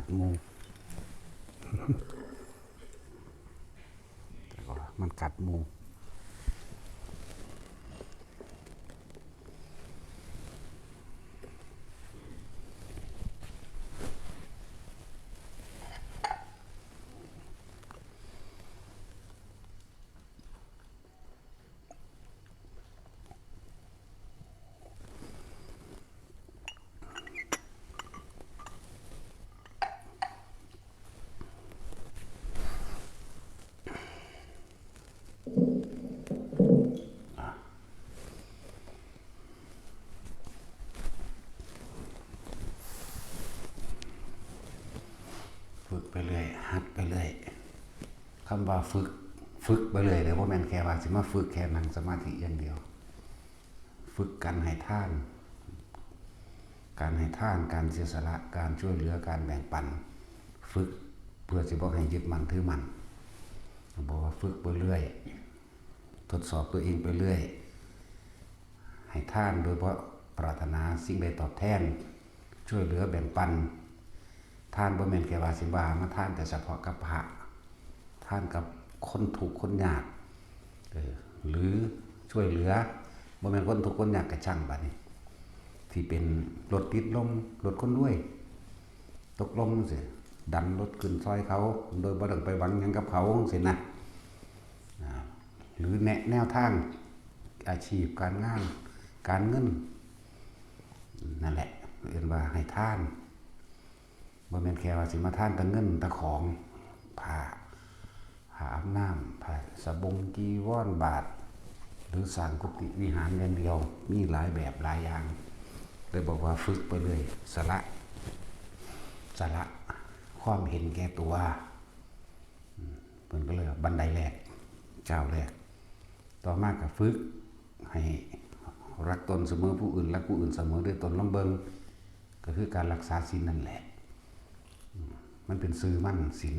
กัดมูแต่ก็มันกัดมูฝึกไปเรื่อยหัดไปเรื่อยคำว่าฝึกไปเรื่อยเดี๋ยวพ่อแม่นแค่ว่าสิมาฝึกแค่นั่งสมาธิอย่างเดียวฝึกการให้ทานการเสียสละการช่วยเหลือการแบ่งปันฝึกเพื่อจะบอกให้ยึดมั่นถือมั่นบอกว่าฝึกไปเรื่อยทดสอบตัวเองไปเรื่อยให้ทานโดยเพราะปรารถนาสิ่งใดตอบแทนช่วยเหลือแบ่งปันทานบ่แม่นแค่ว่าสิว่ามาทานแต่เฉพาะกับพระทานกับคนทุกข์คนยากหรือช่วยเหลือบ่แม่นคนทุกข์คนยากกระช่างบัดนี้ที่เป็นรถติดลมรถคนด้วยตกลมสิดันรถขึ้นซอยเขาโดยบ่ต้องไปหวังหยังกับเขาสินะหรือแนวทางอาชีพการงานการเงินนั่นแหละเรียกว่าให้ทานบ่แม่นแค่ว่าสิมาทานแต่เงินแต่ของผ้าอาบน้ำผ้าสบงจีวรบาทหรือสร้างกุฏิวิหารอย่างเดียวมีหลายแบบหลายอย่างเลยบอกว่าฝึกไปเลยสละความเห็นแก่ตัวเพิ่นก็เลยบันไดแรกเจ้าแรกต่อมาก็ฝึกให้รักตนเสมอผู้อื่นรักผู้อื่นเสมอด้วยตนลองเบิ่งก็คือการรักษาศีลนั่นแหละมันเป็นซื่อมั่นศีล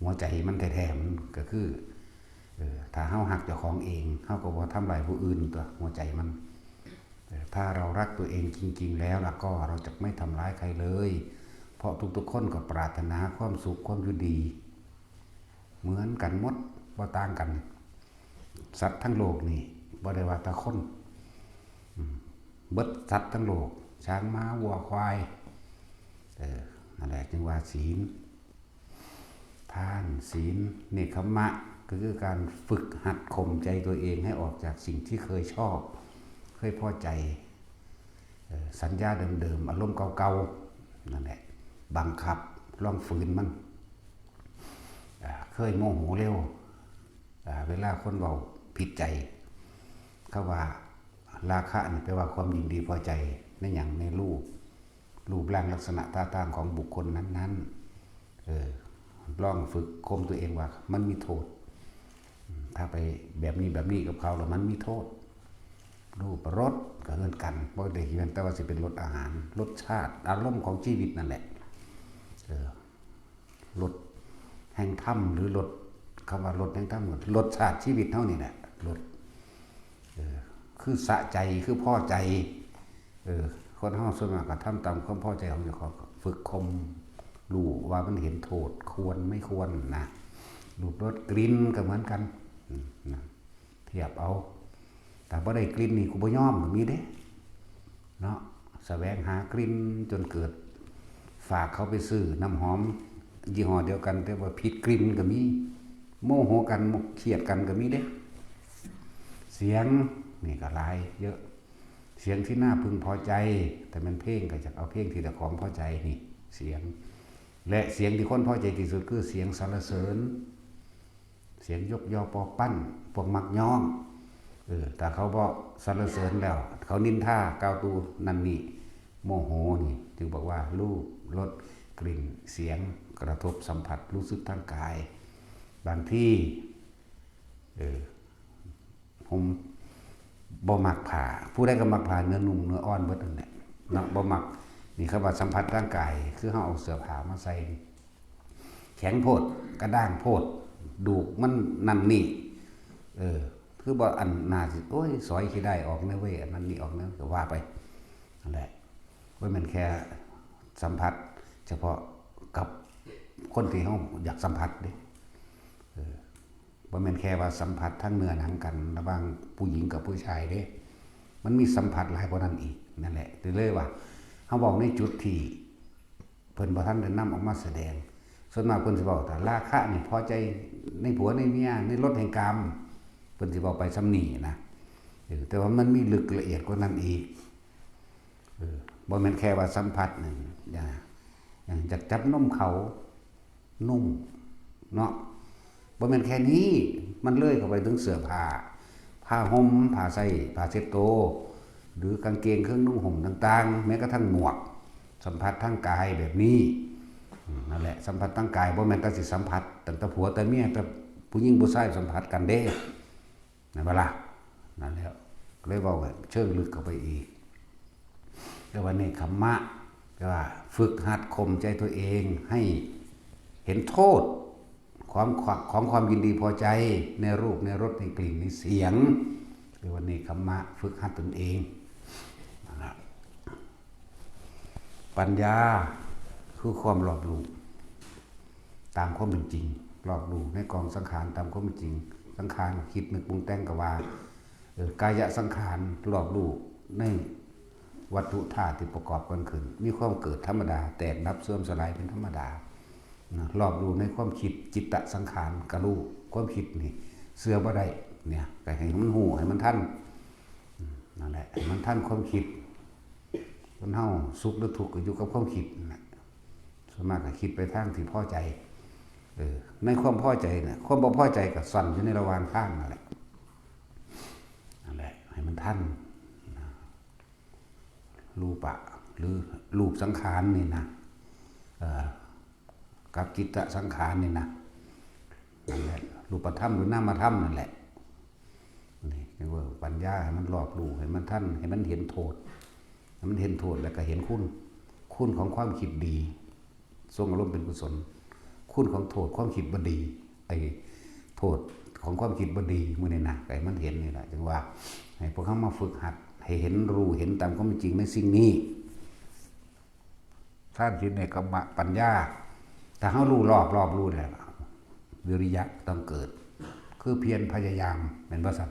หัวใจมันแท้ๆมันก็คือถ้าเฮาหักเจ้าของเองเฮาก็บ่ทำลายผู้อื่นตัวหัวใจมันถ้าเรารักตัวเองจริงๆแล้วก็เราจะไม่ทำร้ายใครเลยเพราะทุกๆคนก็ปรารถนาความสุขความอยู่ดีเหมือนกันหมดบ่ต่างกันสัตว์ทั้งโลกนี่บ่ได้ว่าแต่คนเบิดสัตว์ทั้งโลกช้างม้าวัวควายนั่นแหละจึงว่าศีลทานศีลเนคขมะก็คือการฝึกหัดข่มใจตัวเองให้ออกจากสิ่งที่เคยชอบเคยพอใจสัญญาเดิมๆอารมณ์เก่าๆนั่นแหละบังคับลองฝืนมันเคยโมโหเร็วเวลาคนบอกผิดใจเขาว่าราคะนี่แปลว่าความยินดีพอใจในอย่างในรูปร่างลักษณะท่าทางของบุคคลนั้นๆลองฝึกข่มตัวเองว่ามันมีโทษถ้าไปแบบนี้กับเขาแล้วมันมีโทษรูปรสก็เหมือนกันบ่ได้เห็นแต่ว่าสิเป็นรสอาหารรสชาติอารมณ์ของชีวิตนั่นแหละรสแห่งธรรมหรือรสคำว่ารสแห่งธรรมรสชาติชีวิตเท่านี้แหละรสคือสะใจคือพอใจคนเฮาส่วนมากก็ทำตามความพอใจของเจ้าของฝึกข่มรู้ว่ามันเห็นโทษควรไม่ควรนะรูปรสกลิ่นก็เหมือนกันเทียบเอาแต่บ่ได้กลิ่นนี่กูบ่ยอมก็มีเด้เนาะแสวงหากลิ่นจนเกิดฝากเขาไปซื้อน้ำหอมยี่ห้อเดียวกันแต่ว่าผิดกลิ่นก็มีโมโหกันเครียดกันก็มีเด้เสียงนี่ก็หลายเยอะเสียงที่น่าพึงพอใจแต่มันเพลงก็จะเอาเพลงที่แต่ของพอใจนี่เสียงและเสียงที่คนพอใจที่สุดคือเสียงสรรเสริญเสียงยกยอปอปั้นพวกมักย่องแต่เขาบอกสรรเสริญแล้วเขานินท่ากล่าวตูนั่นนี่โมโหนี่จึงบอกว่ารูปรสกลิ่นเสียงกระทบสัมผัสรู้สึกทางกายบางที่ผมบ่มักผ่าผู้ใดก็มักผ่าเนื้อนุ่มเนื้ออ่อนเบิดนั่นแหละเนาะบ่มักนี่เขาว่าสัมผัสร่างกายคือเฮาเอาเสื้อผ้ามาใส่แข็งโพดกระด้างโพดดูมันนั่นนี่คือบ่อันน่าสิโอ้ยสอยขี้ได้ออกแนวเว้ยอันนั้นนี่ออกแนวก็ว่าไปนั่นแหละบ่แม่นแค่สัมผัสเฉพาะ กับคนที่เขาอยากสัมผัสเด้บ่แม่นแค่ว่าสัมผัสทั้งเนื้อหนังกันระหว่างผู้หญิงกับผู้ชายเด้มันมีสัมผัสหลายกว่านั้นอีกนั่นแหละเลยว่าเฮาบอกในจุดที่เพิ่นบ่ทันได้นำออกมาแสดงส่วนมากเพิ่นสิบอกแต่ราคะนี่พอใจในผัวในเมียในรสแห่งกามเพิ่นสิบอกไปซ้ำนี่นะแต่ว่ามันมีลึกละเอียดกว่านั้นอีกบ่แม่นแค่ว่าสัมผัสนึงอย่างจับจับนมเขานุ่มเนาะบ่แม่นแค่นี้มันเลื่อยเข้าไปถึงเสื้อผ้าห่มผ้าใส่ผ้าเช็ดโตหรือกางเกงเครื่องนุ่งห่มต่างๆแม้กระทั่งหมวกสัมผัสทางกายแบบนี้นั่นแหละสัมผัสทางกายบ่แม่นแต่สิสัมผัสตั้งแต่ผัวแต่เมียแต่ผู้หญิงผู้ชายสัมผัสกันเด้นั่นบ่ล่ะนั่นแล้วเลยเว้าเชิงลึกเข้าไปอีกแต่ว่าเนคขมมะก็ว่าฝึกหัดข่มใจตัวเองให้เห็นโทษของความยินดีพอใจในรูปในรสในกลิ่นในเสียงเรียกว่าเนคขมมะฝึกหัดตนเองนะครับปัญญาคือความรอบรู้ตามความเป็นจริงรอบรู้ในกองสังขารตามความเป็นจริงสังขารคิดนึกปรุงแต่งก็ว่ากายสังขารรอบรู้ในวัตถุธาตุที่ประกอบกันขึ้นมีความเกิดธรรมดาแตกดับเสื่อมสลายเป็นธรรมดารอบรู้ในความคิดจิตตสังขารกะรู้ความคิดนี่เสื่อบ่ได้เนี่ยแต่ให้มันหูให้มันทันนั่นแหละให้มันทันความคิดคนเฮาสุขหรือทุกข์ก็อยู่กับความคิดนะส่วนมากก็คิดไปทางที่พอใจในความพอใจเนี่ยความบ่พอใจก็สั่นอยู่ในระหว่างข้างนั่นแหละให้มันทันรูปะหรือรูปสังขารนี่นะกับจิตตสังขารนี่นะนั่นแหละรูปธรรมหรือนามธรรมนั่นแหละนี่เรียกว่าปัญญาให้มันรอบรู้ให้มันทันให้มันเห็นโทษให้มันเห็นโทษแล้วก็เห็นคุณของความคิดดีทรงอารมณ์เป็นกุศลคุณของโทษความคิดบ่ดีไอ้โทษของความคิดบ่ดีมื้อนี้นะให้มันเห็นนี่แหละจึงว่าให้พวกเขามาฝึกหัดให้เห็นรู้เห็นตามความจริงในสิ่งนี้ท่านคิดในกรรมปัญญาถ้าเขารู้รอบรู้แล้ววิริยะต้องเกิดคือเพียรพยายามเป็นภาษา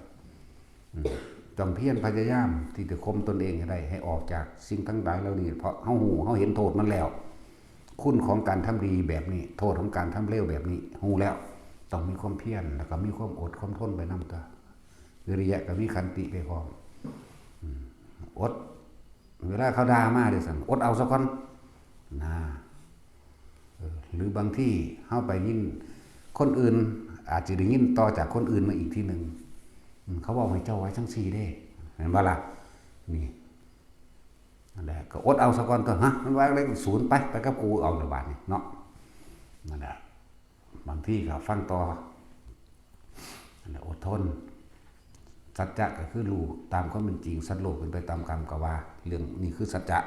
ต้องเพียรพยายามที่จะข่มตนเองให้ได้ให้ออกจากสิ่งทั้งหลายเหล่านี้เพราะเขาเห็นโทษมันแล้วคุณของการทำดีแบบนี้โทษของการทำเลวแบบนี้หูแล้วต้องมีความเพียรแล้วก็มีความอดความทนไปนำตัววิริยะกับมีขันติไปพร้อมอดเวลาเขาด่ามาเดี๋ยวสั่งอดเอาสักคนนะหรือบางที่เข้าไปยินคนอื่นอาจจะได้ยินต่อจากคนอื่นมาอีกทีหนึ่งเขาบอกให้เจ้าไว้ทั้งสี่ได้เห็นป่ะล่ะนี่นั่นแหละก็อดเอาสักคนก็ฮะมันว่าอะไรศูนย์ไปกับกูเอาระบาดนี่เนาะนั่นแหละบางที่เขาฟังต่อนั่นแหละอดทนสัจจะก็คือรู้ตามความเป็นจริงสัตว์โลกเป็นไปตามกรรมก็ว่าเรื่องนี้คือสัจจะ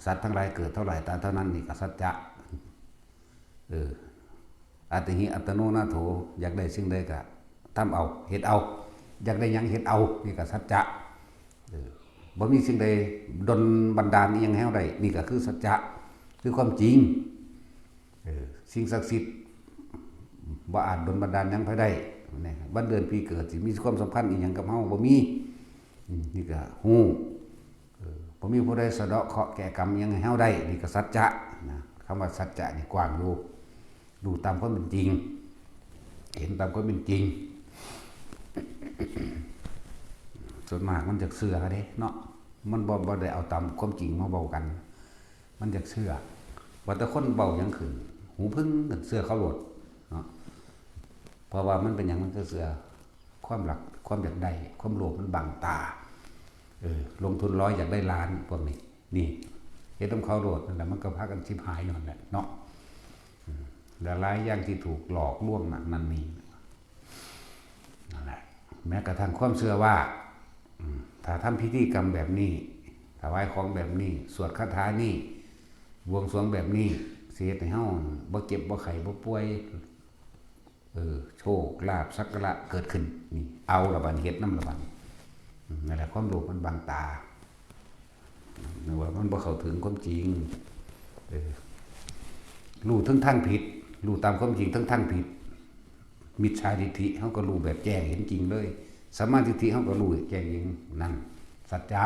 สัตว์ทั้งหลายเกิดเท่าไหร่ตามเท่านั้นนี่ก็สัจจะอัตติหิอัตโนนาโถอยากได้สิ่งใดก็ทำเอาเฮ็ดเอาอยากได้หยังเฮ็ดเอานี่ก็สัจจะบ่มีสิ่งใดดลบันดาลอีหยังให้เฮาได้นี่ก็คือสัจจะคือความจริงสิ่งศักดิ์สิทธิ์บ่อาจดลบันดาลหยังไผได้วันเดือนปีเกิดสิมีความสัมพันธ์อีหยังกับเฮาบ่มีนี่ก็ฮู้บ่มีผู้ใดสะเดาะเคราะห์แก้กรรมยังให้เฮาได้นี่ก็สัจจะนะคำว่าสัจจะนี่กว้างอยู่ดูตามความเป็นจริงเห็นตามความเป็นจริงส่วนมากมันจากเชื่อเด้เนาะมันบ่ได้เอาตามความจริงมาเว้ากันมันจากเชื่อว่าแต่คนเว้าหยังขึ้นหูพึ่งกันเชื่อเขาโลดเนาะเพราะว่ามันเป็นอย่างมันก็เสือความหลักความอยากได้ความโลภมันบังตาลงทุน100อยากได้ล้านพวกนี้นี่เฮ็ดต้องเขาโลดนั่นแหละมันก็พากันชิบหายนั่นแหละเนาะและหลายอย่างที่ถูกหลอกลวงนั่นนี่นั่นแหละแม้กระทั่งความเชื่อว่าถ้าทำพิธีกรรมแบบนี้ถวายของแบบนี้สวดคาถานี้บวงสรวงแบบนี้สิเฮ็ดให้เฮาบ่เจ็บบ่ไข้บ่ป่วยโชคลาภสักการะเกิดขึ้นนี่เอาละบัดเฮ็ดนำละบัดนั่นแหละความโลภมันบังตานึกว่ามันบ่เข้าถึงความจริง รู้ทั้งทางผิดรู้ตามความจริงทั้งทางผิดมิจฉาทิฏฐิเขาก็รู้แบบแจ้งเห็นจริงเลยสัมมาทิฏฐิเขาก็รู้แจ้งเห็นนั่นสัจจะ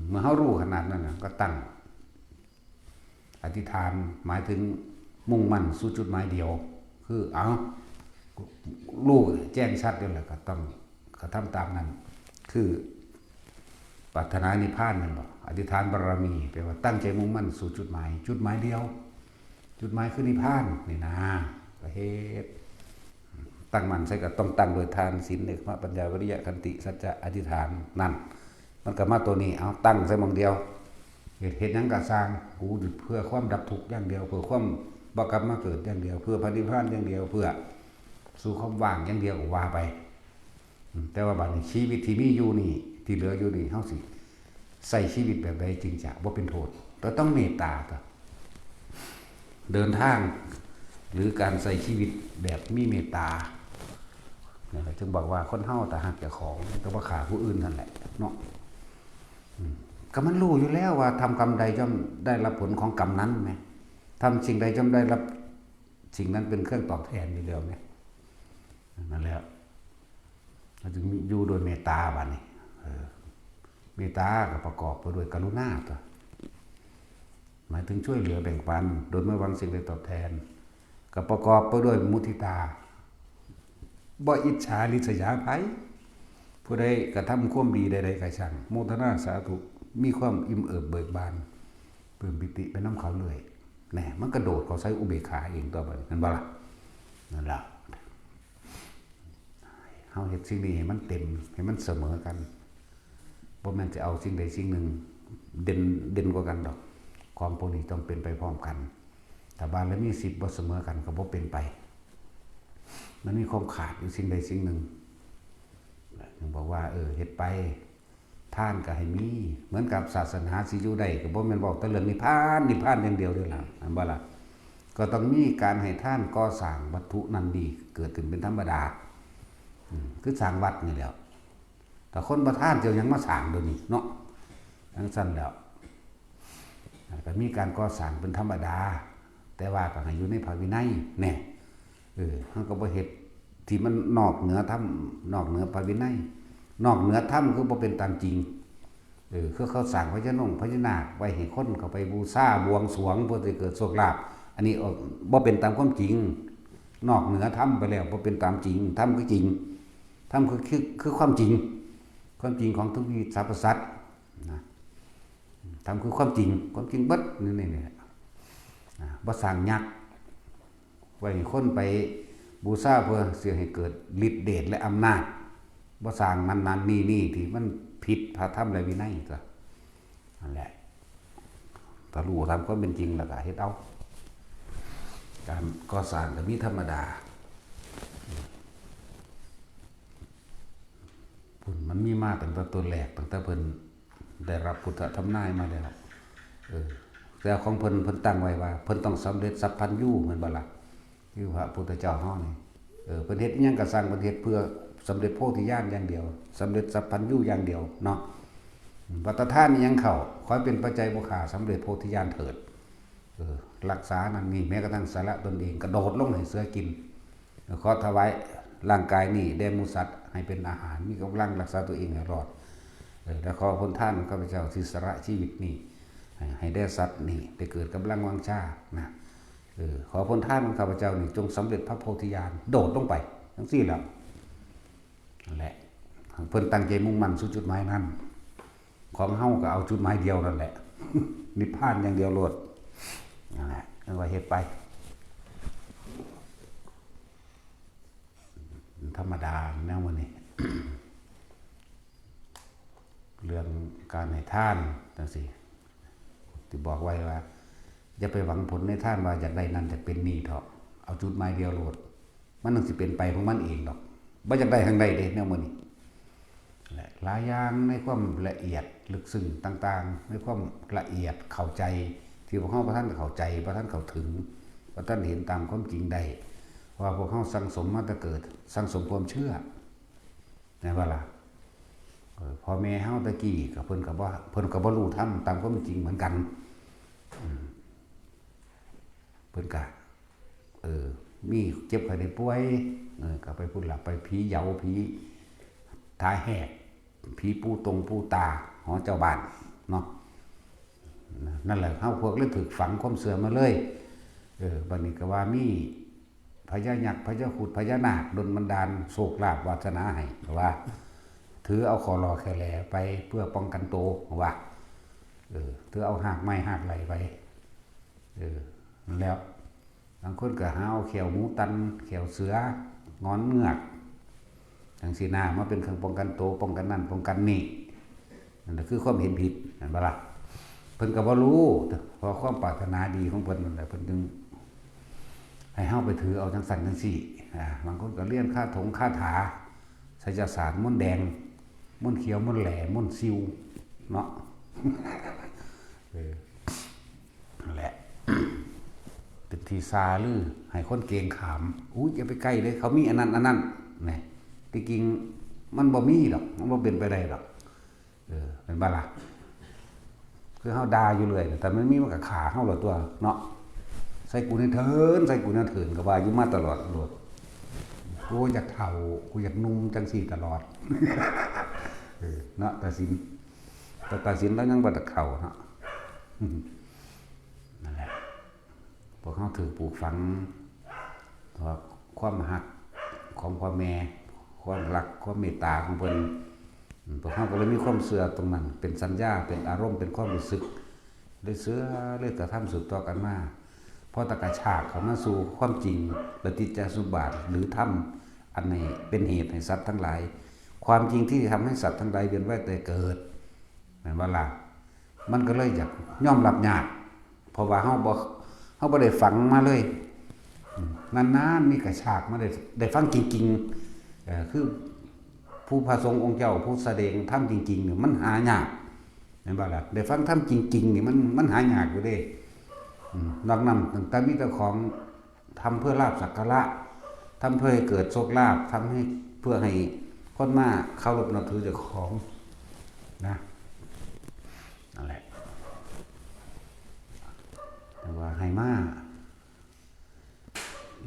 เมื่อเขารู้ขนาดนั้นก็ตั้งอธิษฐานหมายถึงมุ่งมั่นสู่จุดหมายเดียวคือเอารู้แจ้งชัดนี่แหละก็ต้องกระทำตามนั้นคือปรารถนานิพพานนั่นบ่อธิษฐานบารมีแปลว่าตั้งใจมุ่งมั่นสู่จุดหมายเดียวจุดหมายคือนิพพานนี่นะประเทศตั้งมั่นใส่ก็ต้องตั้งโดยทานศีลเนกขมปัญญาวิริยะขันติสัจจะอธิษฐานนั่นมันก็มาตัวนี้เอาตั้งใส่มองเดียวเหตุนั้นก็สร้างกูเพื่อความดับทุกข์อย่างเดียวเพื่อความบ่กลับมาเกิดอย่างเดียวเพื่อพระนิพพานอย่างเดียวเพื่อสู่ความว่างอย่างเดียวว่าไปแต่ว่าบัดนี้ชีวิตที่มีอยู่นี่ที่เหลืออยู่นี่เฮาสิใส่ชีวิตแบบใดจริงจะบ่เป็นโทษเราต้องเมตตาต่อเดินทางหรือการใส่ชีวิตแบบมีเมตตาเนี่ยจึงบอกว่าคนเฮาแต่หักเจ้าของก็บ่ฆ่าผู้อื่นนั่นแหละเนาะก็มันรู้อยู่แล้วว่าทำกรรมใดย่อมได้รับผลของกรรมนั้นไหมทำสิ่งใดย่อมได้รับสิ่งนั้นเป็นเครื่องตอบแทนอยู่แล้วไหมนั่นแหละเราจึงอยู่โดยเมตตาบัดนี้เมตตาก็ประกอบไปด้วยกรุณาตัวหมายถึงช่วยเหลือแบ่งปันโดยไม่หวังสิ่งใดตอบแทนก็ประกอบไปด้วยมุทิตาบ่อิจฉาริษยาไผผู้ใดกระทำความดีใดๆก็ช่างโมทนาสาธุมีความอิ่มเอิบเบิกบานปลื้มปิติไปน้ำเขาเลยแหน่มันกระโดดเขาใช้อุเบกขาเองตัวไปนั่นบ่ล่ะนั่นล่ะเฮาเฮ็ดสิ่งนี้ให้มันเต็มให้มันเสมอกันบ่แม่นจะเอาสิ่งใดสิ่งหนึ่งเด่นกว่ากันดอกของพวกนี้ต้องเป็นไปพร้อมกันแต่บารมี10บ่เสมอกันก็บ่เป็นไปมันมีความขาดอยู่สิ่งใดสิ่งหนึ่งถึงบอกว่าเฮ็ดไปทานก็ให้มีเหมือนกับศาสนาสิอยู่ได้ก็บ่แม่นบอกแต่เรื่องนิพพานอย่างเดียวเด้อล่ะอันบ่ล่ะก็ต้องมีการให้ทานก่อสร้างวัตถุนั้นดีเกิดขึ้นเป็นธรรมดาคือสร้างวัดนี่แหละแต่คนบ่ทานเจ้ายังมาสร้างเดี๋ยวนี้เนาะจังซั่นแล้วก็มีการก่อสร้างเป็นธรรมดาแต่ว่าก็ให้อยู่ในพระวินัยแน่เฮาก็บ่เฮ็ดที่มันนอกเหนือธรรมนอกเหนือพระวินัยนอกเหนือธรรมคือบ่เป็นตามจริงคือเขาสร้างพญานาคไว้ให้คนเขาไปบูชาบวงสรวงเพื่อจะเกิดโชคลาภอันนี้บ่เป็นตามความจริงนอกเหนือธรรมไปแล้วบ่เป็นตามจริงธรรมคือจริงธรรมคือความจริงของทุกวิสรรพสัตว์นะธรรมคือความจริงเบิดนี่บ่สร้างยักษ์ไว้ให้คนไปบูชาเพื่อเสียให้เกิดฤทธิ์เดชและอำนาจบ่สร้างนั้นนี่ที่มันผิดพระธรรมและวินัยก็นั่นแหละถ้ารู้ตามความเป็นจริงแล้วก็เฮ็ดเอาการก่อสร้างก็มีธรรมดาพุ่นมันมีมาตั้งแต่ต้นแรกตั้งแต่เพิ่นได้รับพุทธธรรมนายมาแล้วแต่ของเพิ่นตั้งไว้ว่าเพิ่นต้องสำเร็จสัพพัญญูเหมือนบ่ล่ะคือพระพุทธเจ้าเฮานี่เพิ่นเฮ็ดอิหยังก็สร้างประเทศเพื่อสำเร็จโพธิญาณอย่างเดียวสำเร็จสัพพัญญูอย่างเดียวเนาะปัตตทานยังเข้าขอให้เป็นปัจจัยบุคาสำเร็จโพธิญาณเถิดรักษานั่นนี่แม้กระทั่งสาระตนเองกระโดดลงให้เสือกินขอถวายร่างกายนี่แด่หมูสัตว์ให้เป็นอาหารมีกำลังรักษาตัวเองให้รอดแล้วขอผลท่านข้าพเจ้าที่สละชีวิตนี่ให้ได้สัตว์นี่ได้เกิดกำลังวังชานะขอผลท่านของข้าพเจ้านี่จงสำเร็จพระโพธิญาณโดดลงไปทั้งสิ้นแล้วนั่นแหละเพิ่นตั้งใจมุ่งมั่นสู่จุดหมายนั้นของเฮาก็เอาจุดหมายเดียวนั่นแหละนิพพานอย่างเดียวโลดนั่นแหละนั่นว่าเฮ็ดไปธรรมดาแนวมื้อนี้ เรื่องการให้ทานจังซี่ที่บอกไว้ว่าอย่าไปหวังผลในทานว่าอยากได้นั่นจะเป็นนี่เถาะเอาจุดหมายเดียวโลดมันต้องสิเป็นไปของมันเองดอกบ่อยากได้ทางใดเด้แนวมื้อนี้หลายอย่างในความละเอียดลึกซึ้งต่างๆในความละเอียดเข้าใจที่พวกเฮาบ่ทันเข้าใจบ่ทันเข้าถึงบ่ทันเห็นตามความจริงได้ว่าพวกเฮาสั่งสมมาแต่เกิดสั่งสมความเชื่อแม่นบ่ล่ะพ่อแม่เฮาตะกี้ก็เพิ่นก็บ่รู้ธรรมตามความจริงเหมือนกัน เพิ่นก็มีเจ็บไข้ได้ป่วยก็ไปพุ่นละไปผีเหยาผีท้ายแหกผีปูตรงปูตาหอเจ้าบ้านเนาะนั่นแหละเฮาพวกเลยถูกฝังความเสื่อมมาเลยบัดนี้ก็ว่ามีพญายักษ์พญาขุดพญานาคดลบันดาลโชคลาภวาสนาให้ว่าถือเอาคอรอแค่แลไปเพื่อป้องกันโตว่าถือเอาหากไม้หากไหลไปแล้วบางคนก็หาเอาแขวหมูตันแขวเสืองอนเงือกจังสีหน้ามาเป็นเครื่องป้องกันโตป้องกันนั่นป้องกันนี่นั่นคือความเห็นผิดนั่นบ่ล่ะเพิ่นก็บ่รู้เพราะความปรารถนาดีของเพิ่นนั่นแหละเพิ่นจึงให้เฮาไปถือเอาจังสั่นจังซี่บางคนก็เรียนคาถาไสยศาสตร์มนต์แดงมนต์เขียวมนต์แหล่มนต์ซิวเนาะนั่นแหละเป็นทีซาลือให้คนเกงขามอย่าไปใกล้เลยเขามีอันนั้นนี่ที่จริงมันบ่มีหรอกมันบ่เป็นไปได้หรอกเป็นบ่ล่ะคือเฮาด่าอยู่เลยแต่มันมีมันก็ขาเฮาหรอตัวเนาะใส่กูในเถินใส่กูในเถินก็ว่าอยู่มาตลอดโลดกูอยากเฒ่ากูอยากนุ่มจังซี่ตลอดเนาะตาสินแล้วยังบ่ตะเข้าเนาะนั่นแหละพวกเขาถือปลูกฝังว่าความหักของพ่อแม่ความรักความเมตตาของเพิ่นพวกเขาก็เลยมีความเชื่อตรงนั้นเป็นสัญญาเป็นอารมณ์เป็นความรู้สึกได้เชื่อเลยกระทำสืบต่อกันมาพอตะกะฉากเขามาสู่ความจริงปฏิจจสมุปบาทหรือธรรมอันนี้เป็นเหตุให้สัตว์ทั้งหลายความจริงที่ทำให้สัตว์ทั้งหลายเวียนว่ายตายเกิดแม่นบ่ล่ะมันก็เลยอยากยอมรับยากเพราะว่าเฮาบ่ได้ฝังมาเลยนานๆมีกระฉากมาได้ฟังจริงๆคือผู้พระสงฆ์องค์เจ้าผู้แสดงธรรมจริงๆเนี่ยมันหายากเห็นบ่ล่ะได้ฟังธรรมจริงๆนี่มันหายากอยู่เด้นอกนั้นตั้งแต่มีแต่ของทำเพื่อลาภสักการะทำเพื่อให้เกิดโชคลาภทำให้เพื่อให้คนมาเคารพนับถือเจ้าของนะนั่นแหละแต่ว่าให้มา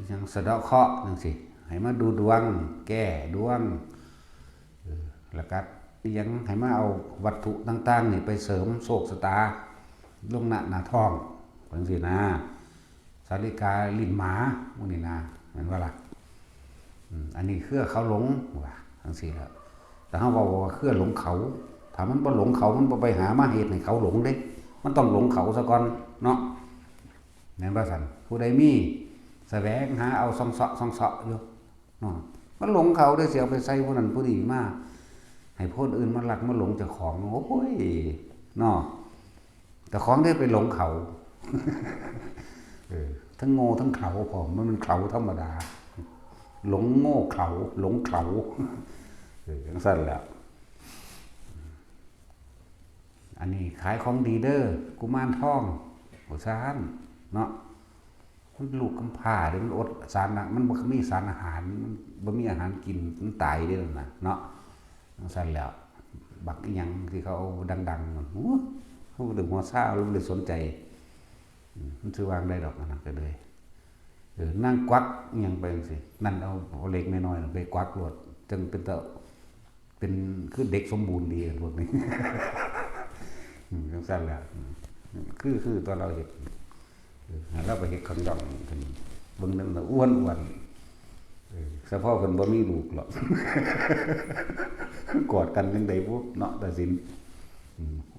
ยังสะเดาะเคราะห์จังซี่ให้มาดูดวงแก้ดวงแล้วก็ยังให้มาเอาวัตถุต่างๆนี่ไปเสริมโชคชะตาลงหน้าท้องจังซี่นะสาริกาลิ้นหมาพวกนี้นะแม่นว่าล่ะอันนี้เครือเขาหลงว่าจังซี่แล้วแต่เฮาว่าเครือหลงเขาถ้ามันบ่หลงเขามันบ่ไปหามาเหตุให้เขาหลงเด้มันต้องหลงเขาซะก่อนเนาะแม่นบ่ซั่นผู้ใดมีแสวงหาเอาซ่องเสาะอยู่เนาะมันหลงเขาได้เสียเอาไปใส่ผู้นั้นผู้นี้มาให้คนอื่นมารักมาหลงเจ้าของโอ้ยเนาะแต่ของได้ไปหลงเขาทั้งโง่ทั้งเขาพอมันเขาธรรมดาหลงโง่เขาหลงเขาจังซั่นแหละอันนี้ขายของดีเด้อกุมารทองโหซานเนาะมันลูกกำพร้าเด้มันอดสารมันบ่มีสารอาหารมันบ่มีอาหารกินมันตายเด้อน่ะเนาะจังซั่นแล้วบักอีหยังที่เขาดังๆมันเขาบ่ได้หัวซ่าหรือบ่ได้สนใจมันสิวางได้ดอกนั่นก็เลยนั่งกวักอีหยังไปจังซี่นั่นเอาเล็กน้อยๆไปกวักโลดจึงเป็นคือเด็กสมบูรณ์ดีพวกนี้จังซั่นแหละคือตอนเราเฮ็ดเราไปเฮ็ดข้างดองเพิ่นเบิ่งนั่นน่ะอ้วนเฉพาะเพิ่นบ่มีลูกหรอกกอดกันจังได๋บ่เนาะตาสิน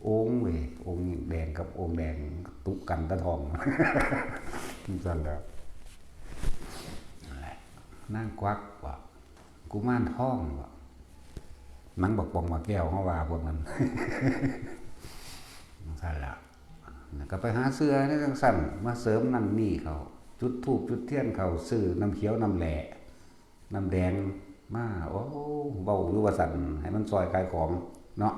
โอ่งเว้ยโอ่งแดงกับโอ่งแดงตุกกันตะทองจังซั่นแหละนั่งกวักว่ากุมารทองว่านังบักปองมาแก้วเฮาว่าพวกนั้นจังซั่นแหละก็ไปหาเสื้อนี่จังซั่นมาเสริมนั่นนี่เขาจุดธูปจุดเทียนเขาซื้อน้ำเขียวน้ำแหล่น้ำแดงมาโอ้เว้าอยู่ว่าซั่นให้มันซอยขายของเนาะ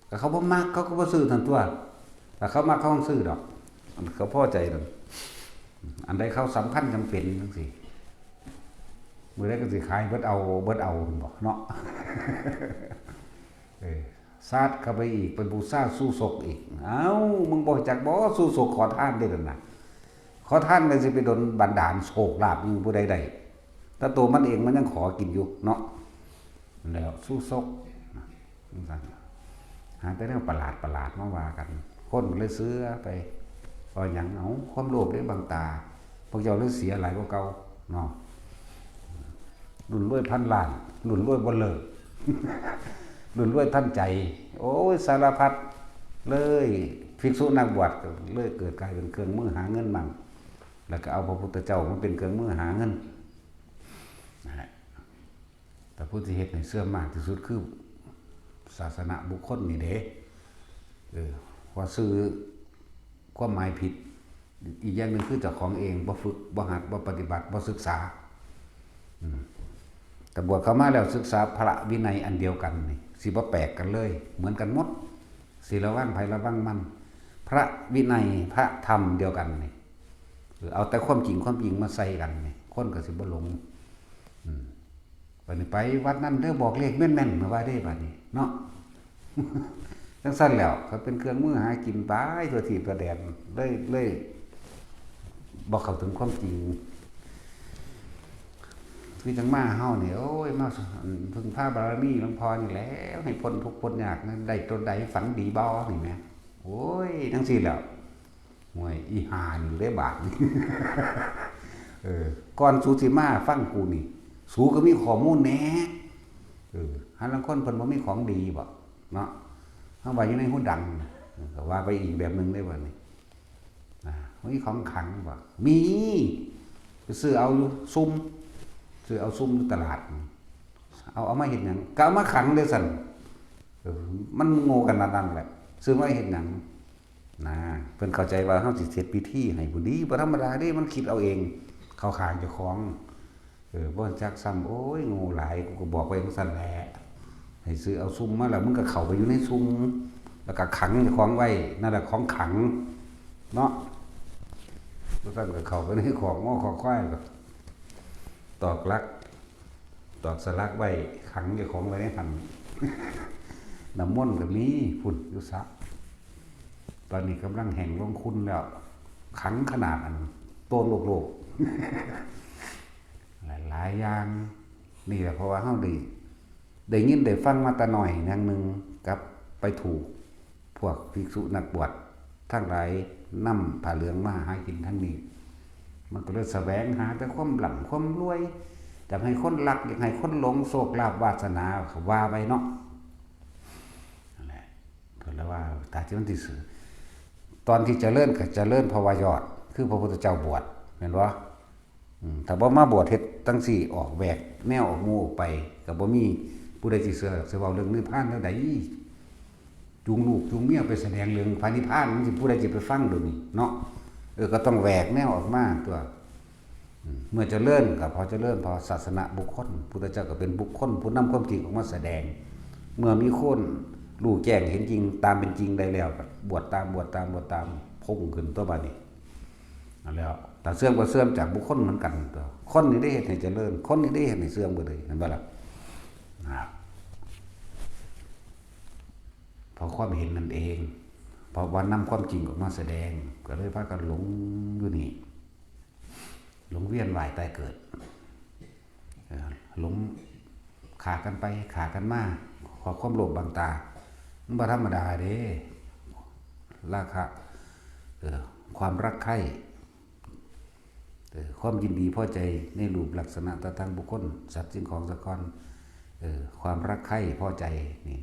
ก็เขาบ่มักเขาก็บ่ซื้อทันตัวแต่เขามักเขาต้องซื้อดอกเขาพอใจนั่นอันใดเขาสำคัญจำเป็นจังซี่มื้อใดก็สิขายเบิดเอาบ่เนาะซาดเข้าไปอีกไปบูชาสู้ศกอีกเอ้ามึงบ่จักบ่สู้ศกขอทานได้นั่นน่ะ ขอท่านเลยสิไปโดนบันดาลโชคลาภอยู่ผู้ใดๆแต่ตัวมันเองมันยังขอกินอยู่เนาะแล้วสู้ซกหาแต่เรื่องประหลาดมาว่ากันคนเลยซื้อไปพออย่างเอาความโลภได้บางตาพวกเจ้าเลยเสียหลายกว่าเก่าเนาะรุ่นรวยพันล้านรุ่นรวยบนเลยรุ่นรวยท่านใจโอ้ยสารพัดเลยภิกษุนักบวชเลยเกิดกลายเป็นเครื่องมือหาเงินมั่งแล้วก็เอาพระพุทธเจ้ามาเป็นเครื่องมือหาเงินนะแต่ผู้ที่เฮ็ดในเสื่อมมากที่สุดคือศาสนาบุคคลนี่เด้ว่าซื้อความหมายผิดอีกอย่างหนึ่งคือเจ้าของเองบ่ฝึกบ่หัดบ่ปฏิบัติบ่ศึกษาแต่บวชเข้ามาแล้วศึกษาพระวินัยอันเดียวกันนี่สิบ่แปลกกันเลยเหมือนกันหมดสิระวังภัยระวังมันพระวินัยพระธรรมเดียวกันนี่เอาแต่ความจริงมาใส่กันนี่คนก็สิบ่หลงวันนี้ไปวัดนั้นเด้อบอกเลขแม่นๆมาว่าได้บัดนี้เนาะจังซั่นแล้วเขาเป็นเครื่องมือหากินไปตัวที่ประแดนเลยบอกเข้าถึงความจริงคือจังมาเฮานี่โอ้ยมาพึ่งพาบารมีหลวงพ่อนี่แล้วให้พ้นทุกข์พ้นยากนั้นได้ตัวใดฝันดีบ่นี่แม่โอ้ยจังซี่แล้วห่วยอีหานี่ได้บาปนี่ก่อนสูสิมาฟังกูนี่สูก็มีข้อมูลแหน่หาลางคนเพิ่นบ่มีของดีบ่เนาะเฮาว่าอยู่ในหูดังก็ว่าไปอีกแบบนึงได้บ่นี่มีของขังบ่มีไปซื้อเอาอยู่ซุ่มซื้อเอาซุ่มตลาดเอามาเห็นหยังก็เอามาขังเลยสั่นมันโง่กันนั่นแหละซื้อมาเห็นหยังนะเพิ่นเข้าใจว่าเฮาสิเฮ็ดพิธีให้ผู้ดีบ่ธรรมดาเด้มันคิดเอาเองเข้าข้างเจ้าของบ่จักซ้ำโอ้ยโง่หลายกูก็บอกไว้จังซั่นแหละให้ซื้อเอาซุ่มมาแล้วมึงก็เข้าไปอยู่ในซุ่มแล้วก็ขังเจ้าของไว้นั่นแหละของขังเนาะบ่ซั่นก็เข้าไปในของงอของควายก็ตอกลักตอกสลักไว้ขังเจ้าของไว้ในหั่นน้ำมนต์ก็มีพุ่นอยู่ซะตอนนี้กำลังแห่งลงคุณแล้วขังขนาดอันโตนโลกหลายอย่างนี่แหละเพราะว่าเฮาได้ยินได้ฟังมาแต่น้อยอย่างนึงกับไปถูกพวกภิกษุนักบวชทั้งหลายนำผ้าเหลืองมาหากินทั้งนี้มันก็เลยแสวงหาแต่ความหลังความรวยจะให้คนรักอยากให้คนหลงโศกลาภวาสนาว่าไปเนาะนั่นแหละเพิ่นแล้วว่าตาที่มันที่สื่อตอนที่เจริญก็เจริญเพราะว่ายอดคือพระพุทธเจ้าบวชแม่นบ่ถ้าบ่มาบวชเฮ็ดตั้งสี่ออกแบกแนวออกงูออกไปก็บ่มีผู้ใดสิเชื่อสิเว้าเรื่องนิพพานแล้วใดจูงลูกจูงเมียไปแสดงเรื่องพระนิพพานมันสิผู้ใดสิไปฟังเดี๋ยวนี้เนาะก็ต้องแหวกแนวออกมาตัวเมื่อเจริญก็พอเจริญพอศาสนาบุคคลพุทธเจ้าก็เป็นบุคคลผู้นำความจริงออกมาแสดงเมื่อมีคนรู้แจ้งเห็นจริงตามเป็นจริงได้แล้วบวชตามพุ่งขึ้นตัวบัดนี้แล้วแต่เสื่อมก็เสื่อมจากบุคคลเหมือนกันตัวคนนี้ได้เห็นให้เจริญคนนี้ได้เห็นให้เสื่อมไปเลยเห็นบ่ล่ะพอความเห็นนั่นเองพอวันนำความจริงออกมาแสดงก็เลยพากันหลงอยู่นี่หลงเวียนว่ายตายเกิดหลงขากันไปขากันมาขอความโลภบางตามันบ่ธรรมดาเด้ราคะความรักใคร่ความยินดีพอใจในรูปลักษณะต่างๆบุคคลสัตว์สิ่งของสักคนความรักใคร่พอใจนี่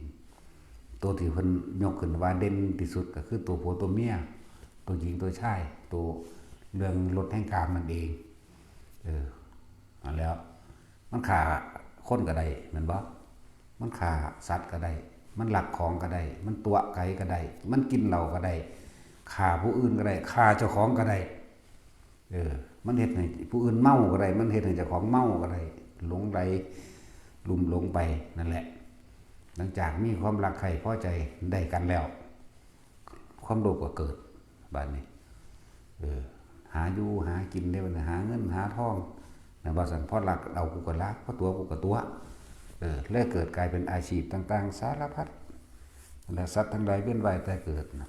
ตัวที่เพิ่นยกขึ้นว่าเด่นที่สุดก็คือตัวผัวตัวเมียตัวหญิงตัวชายตัวเรื่องรถแห่งกามนั่นเองแล้วมันฆ่าคนก็ได้แม่นบ่มันฆ่าสัตว์ก็ได้มันลักของก็ได้มันตัวไก่ก็ได้มันกินเหล้าก็ได้ฆ่าผู้อื่นก็ได้ฆ่าเจ้าของก็ได้มันเฮ็ดให้ผู้อื่นเมาก็ได้มันเฮ็ดให้เจ้าของเมาก็ได้หลงไหลลุ่มหลงไปนั่นแหละหลังจากมีความรักใคร่พอใจได้กันแล้วความโลภก็เกิดบัดนี้หาอยู่หากินได้บัดนี้หาเงินหาทองนะบ่ซั่นพอรักเอากูก็รักพอตัวกูก็ตัวแล้วเกิดกลายเป็นอาชีพต่างๆสารพัดและสัตว์ทั้งหลายเวียนว่ายตายเกิดนะ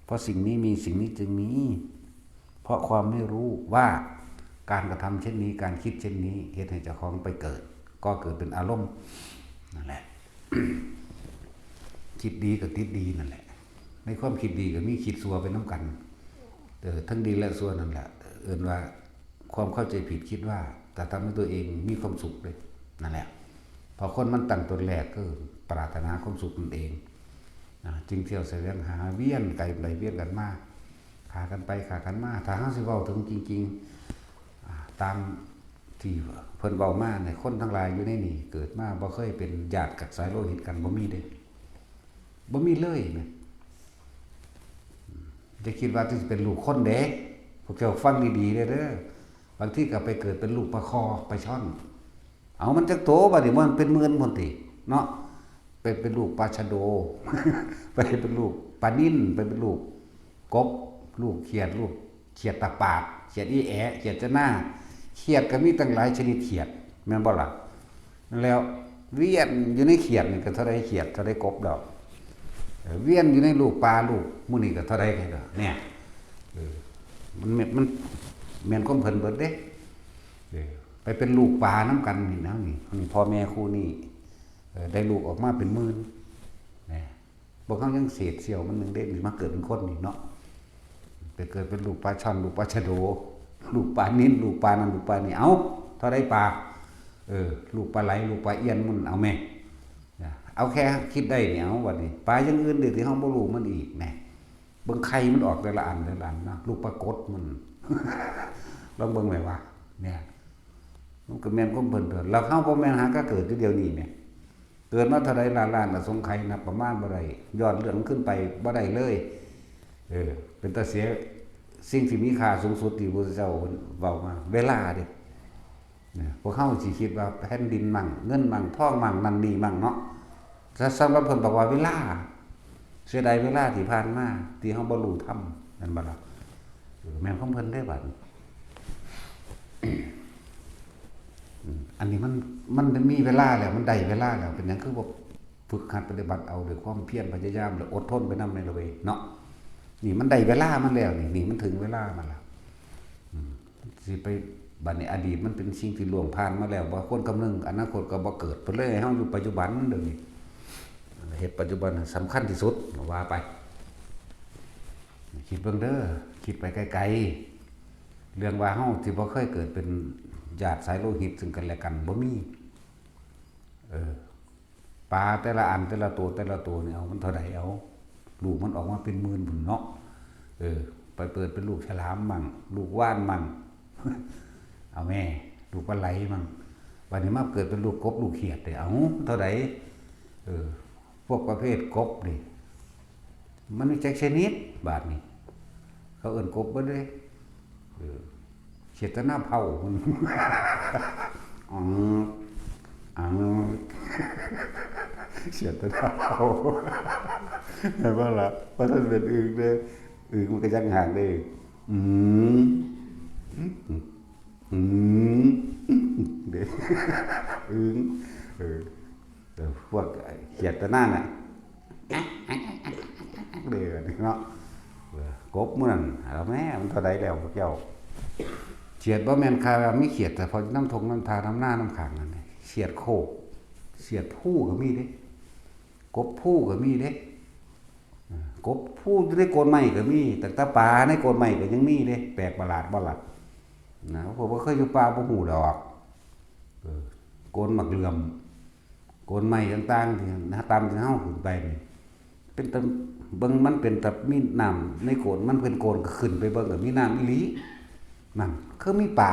เพราะสิ่งนี้มีสิ่งนี้จึงมีพ เพราะความไม่รู้ว่าการกระทำเช่นนี้การคิดเช่นนี้เหตุให้เจ้าของไปเกิดก็เกิดเป็นอารมณ์นั่นแหละ คิดดีกับติดดีนั่นแหละในความคิดดีกับมีคิดซัวเป็นน้ำกันทั้งดีและซัวนั่นแหละเอื่นว่าความเข้าใจผิดคิดว่าแต่ทำให้ตัวเองมีความสุขเลยนั่นแหละพอคนมันตั้งตัวแรกก็ปรารถนาความสุขนั่นเองจึงเที่ยวแสวงหาเวียนไกลไปเวียนกันมากขากันไปขากันมาถ้าห้าสิเว้าถึงจริงๆตามที่เพิ่นเว้ามาเนี่ยคนทั้งหลายอยู่ในนี่เกิดมาบ่เคยเป็นญาติกับสายโลหิตกันบ่มีเด้บ่มีเลยนะจะคิดว่าที่เป็นลูกคนเด้พวกเจ้าฟังดีๆเด้อบางที่ก็ไปเกิดเป็นลูกปลาคอไปช่อนเอามันจักโตบัดนี้มันเป็นหมื่นพุ่นติเนาะไปเป็นลูกปลาชะโด ไปเป็นลูกปลานิ่นไปเป็นลูกกบลูกเขียดลูกเขียดตาปาดเขียดอีแอะเขียดจะหน้าเขียดก็มีตั้งหลายชนิดเขียดแม่นบ่ล่ะแล้วเวียนอยู่ในเขียดนี่ก็เท่าใดเขียดเท่าใดกบดอกเวียนอยู่ในลูกปลาลูกมื้อนี้ก็เท่าใดกันดอกเนี่ยมันแม่นความเพิ่นเบิดเด้ไปเป็นลูกปลาน้ำกันนี่นะนี่พ่อแม่คู่นี่ได้ลูกออกมาเป็นหมื่นนะบางครั้งยังเศษเสี้ยวมันนึงเด้มาเกิดเป็นคนนี่เนาะไปเกิดเป็นลูกปลาช่อนลูกปลาชะโดลูกปลานิ่นลูกปลานั่นลูกปลานี่เอาเท่าได้ปลาลูกปลาไหลลูกปลาเอี้ยนมันเอาแม่เอาแค่คิดได้เนี่ยเอาวันนี้ปลาอย่างอื่นเดี๋ยวที่ห้องบ่รู้มันอีกแน่เบิ่งไข่มันออกแต่ละอันนะลูกปลากดมัน ลองเบิ่งไว้ว่าเนี่ยมันก็แม่นความเพิ่นเด้อเราเฮาบ่แม่นหาก็เกิดทีเดียวนี้แม่เกิดมาเท่าใดล้านๆน่ะสงไข่นับประมาณบ่ได้ย้อนเรื่องขึ้นไปบ่ได้เลยเป็นตาเสียสิ่งที่มีค่าสูงสุดที่พระพุทธเจ้าเว้ามาเวลาเด้พวกเฮาสิคิดว่าแผ่นดินมั่งเงินมั่งทองมั่งนั่นนี่มั่งเนาะถ้าสำหรับเพิ่นบอกว่าเวลาเสียดายเวลาที่ผ่านมาที่เฮาบ่รู้ธรรมนั่นบ่ล่ะแม่นของเพิ่นได้บัดอันนี้มันมีเวลาแล้วมันได้เวลาแล้วเป็นหยังคือบ่ฝึกหัดปฏิบัติเอาด้วยความเพียรพยายามแล้วอดทนไปนำในละเวเนาะนี่มันได้เวลามันแล้วนี่มันถึงเวลามันแล้วสิไปบัดนี้อดีตมันเป็นสิ่งที่ล่วงผ่านมาแล้วบ่คนกำนึงอนาคตก็บ่เกิดเพิ่นเลยให้เฮาอยู่ปัจจุบันเด้อนี่เหตุปัจจุบันสำคัญที่สุดว่าไปคิดเบิ่งเด้อคิดไปไกลๆเรื่องว่าเฮาที่บ่เคยเกิดเป็นญาติสายโลหิตซึ่งกันและกันบ่มีปลาแต่ละอันแต่ละตัวนี่เอามันเท่าใดเอาลูกมันออกมาเป็นหมื่นพุ่นเนาะไปเปิดเป็นลูกฉลามมั่งลูกว่านมั่ง เอาแม่ลูกปลาไหลมั่งบัดนี้มาเกิดเป็นลูกกบลูกเขียดเด้เอาเท่าใดพวกประเภทกบนี่มันมีจักชนิดบาดนี้เขาเอิ้นกบบ่ได้เขียดตะหน้าเผามัน เขียดตะหน้าเผาแม่นบ่ล่ะว่าท่านเป็นอึ่งเด้อึ่งมันก็จังห่างเด้เด้อึ่งพวกเขียดตะหน้าน่ะเด้อเนาะกบมื้อนั้นเอาแม่มันเท่าใดแล้วพวกเจ้าเขียดบ่แม่นคามีเขียดแต่พอน้ำทงน้ำทาน้ำหน้าน้ำขังนั่นเขียดโคกเขียดผู้ก็มีเด้กบผู้ก็มีเด้กบผู้ในโกนไม้ก็มีแต่ตาปลาในโกนไม้ก็ยังมีเด้แปลกประหลาดบ่ล่ะนะผมบ่เคยอยู่ป่าบ่ฮู้ดอกโกนหมักเหลื่อมโกนไม้ต่างๆที่นะตามที่เฮาขึ้นไปนี่เป็นตะเบิ่งมันเป็นตะมีน้ำในโกนมันเป็นโกนก็ขึ้นไปเบิ่งก็มีน้ำอีหลีนั่นคือมีป่า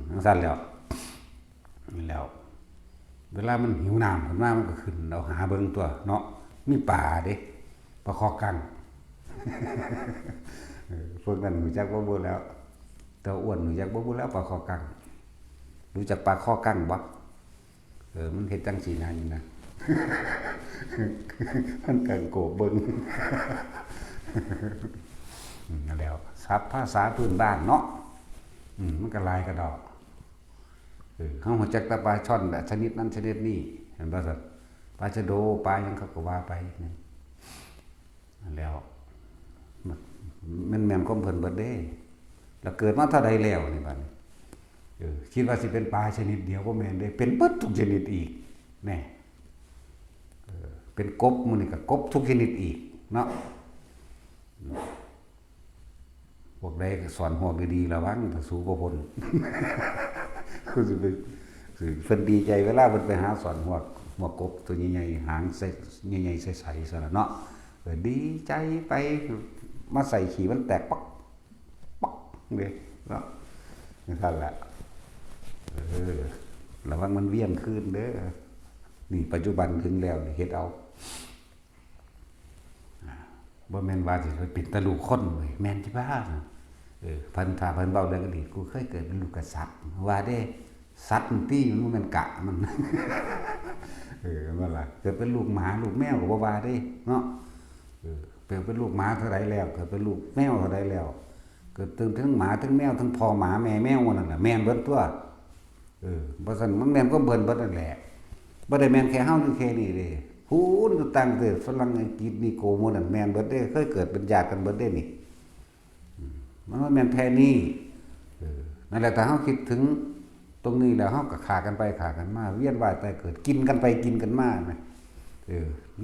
จังซั่นแล้วนี่แล้วเวลามันหิวน้ำขึ้นมามันก็ขึ้นเอาหาเบิ่งตัวเนาะมีป่าเด้ปลาคอกังพวกนั้นรู้จักบ่แล้วแต่อ้วนรู้จักบ่แล้วปลาคอกังรู้จักปลาคอกังบ่มันเฮ็ดจังซี่นะนี่นะ มันกังโกบเบิ่ง นั่นแล้วศัพท์ภาษาพื้นบ้านเนาะมันก็หลายกระดอกเฮาฮู้จักแต่ปลาช่อนแบบชนิดนั้นชนิดนี้เห็นบ่ซั่นปลาชะโดปลาหยังเขาก็ว่าไปนั่นแล้ว แม่นความเพิ่นเบิดเด้แล้วเกิดมาเท่าใดแล้วนี่บัดนี้คิดว่าสิเป็นปลาชนิดเดียวบ่แม่นเด้เป็นเบิดทุกชนิดอีกแน่เป็นกบมื้อนี้ก็กบทุกชนิดอีกเนาะพวกใดก็สอนพวกดีๆระวังถ้าสู้บ่พ้น คือสิเป็นคือเพิ่นดีใจเวลาเพิ่นไปหาสอนหัวกบตัวใหญ่ๆหางใสใหญ่ๆใสๆซั่นน่ะเนาะดีใจไปมาใส่ขี้มันแตกปักปักเด้เนาะนั่นแหละระวังมันเวียนขึ้นเด้อนี่ปัจจุบันถึงแล้วเฮ็ดเอาบ่แม่นว่าสิเป็นตะลูกคนเว้ยแม่นจิบ้าพันธาเพิ่นเว้าเรื่องอดีตกูเคยเกิดเป็นลูกกษัตริย์ว่าเด้สัตว์มันตี้มันบ่แม่นกะมันว่าล่ะเกิดเป็นลูกหมาลูกแมวก็บ่ว่าเด้เนาะเกิดเป็นลูกหมาเท่าใดแล้วเกิดเป็นลูกแมวเท่าใดแล้วเกิดทั้งหมาทั้งแมวทั้งพ่อหมาแม่แมวนั่นน่ะแม่นเบิดตัวบ่ซั่นมันแม่นก็เบิ่นเบิดนั่นแหละบ่ได้แม่นแค่เฮาอยู่แค่นี้เด้พูนอยู่ต่างประเทศฝรั่งอังกฤษนี่โกหมู่นั่นแม่นเบิดเด้เคยเกิดเป็นญาติกันเบิดเด้นี่มันบ่แม่นแท้นี่นั่นแหละถ้าเฮาคิดถึงตรงนี้แล้วเฮาก็ฆ่ากันไปฆ่ากันมาเวียนว่ายตายเกิดกินกันไปกินกันมานะ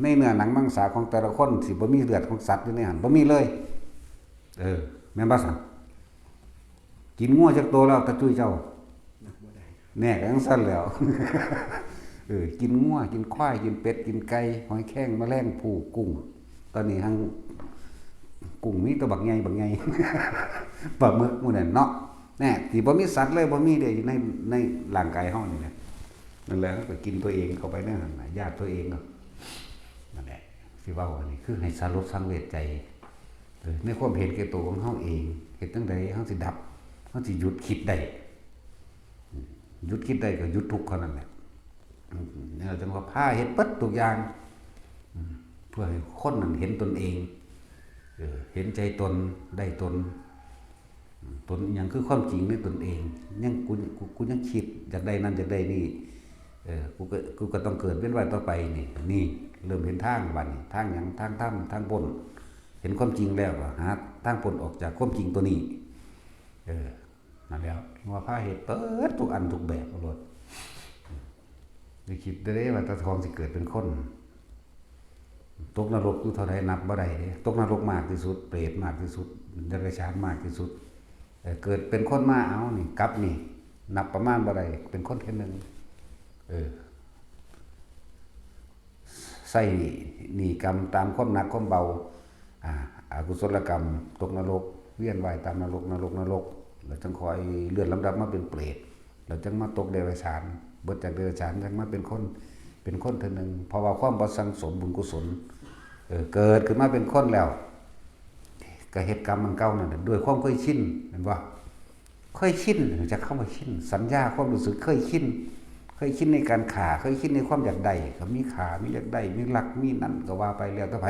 ในเนื้อหนังมังสาของแต่ละคนสิบ่มีเลือดของสัตว์อยู่ในหันบ่มีเลยแม่นบ่ซั่นกินงัวจักโตแล้วตะจุ้ยเจ้าแน่ก็จังซั่นแล้ว กินงัวกินควายกินเป็ดกินไก่หอยแครงแมลงภู่กุ้งตอนนี้ทั้งกุ้งมีตัวบักใหญ่บักใหญ่ ปลาหมึกหมู่นั่นเนาะแน่ที่บ่มีสัตว์เลยบ่มีเด้อยู่ในร่างกายเฮานี่นะนั่นแหละก็กินตัวเองเข้าไปในหั่นน่ะญาติตัวเองเนาะนั่นแหละสิเว้าอันนี้คือให้สลดสังเวชใจในความเห็นแก่ตัวของเฮาเองเฮ็ดจังได๋เฮาสิดับเฮาสิหยุดคิดได้หยุดคิดได้ก็หยุดทุกข์เท่านั้นแหละเนี่ยจังว่าพาเฮ็ดเบิดทุกอย่างเพื่อให้คนนั้นเห็นตนเองเห็นใจตนได้ตนอย่างคือความจริงในตนเองยังกูยังคิดอยากได้นั่นอยากได้นี่กูก็ต้องเกิดเป็นว่ายต่อไปนี่เริ่มเห็นทางบัดนี้ทางหยังทางธรรมทางพ้นเห็นความจริงแล้วก็หาทางพ้นออกจากความจริงตัวนี้นั่นแล้วว่าพาเฮ็ดเปิดทุกอันทุกแบบเอาโลดได้คิดได้ว่าตะทองสิเกิดเป็นคนตกนรกอยู่เท่าใดนับบ่ได้เด้ตกนรกมากที่สุดเปรตมากที่สุดเดรัจฉานมากที่สุดเกิดเป็นคนมาเอานี่กลับนี่นับประมาณบ่ได้เป็นคนแค่นึงใส่นี่กรรมตามความหนักความเบาอกุศลกรรมตกนรกเวียนว่ายตามนรกแล้วจึงคอยเลื่อนลำดับมาเป็นเปรตแล้วจึงมาตกเดรัจฉานเบิดจากเดรัจฉานจึงมาเป็นคนเท่านึงเพราะว่าความบ่สังสมบุญกุศลเกิดขึ้นมาเป็นคนแล้วก็เหตุกรรมมันเก่านั่นด้วยความเคยชินเห็นบ่เคยชินจะเข้ามาชินสัญญาความรู้สึกเคยชินในการขาเคยชินในความอยากได้ก็มีขามีอยากได้มีรักมีนั่นก็ว่าไปแล้วแต่ไผ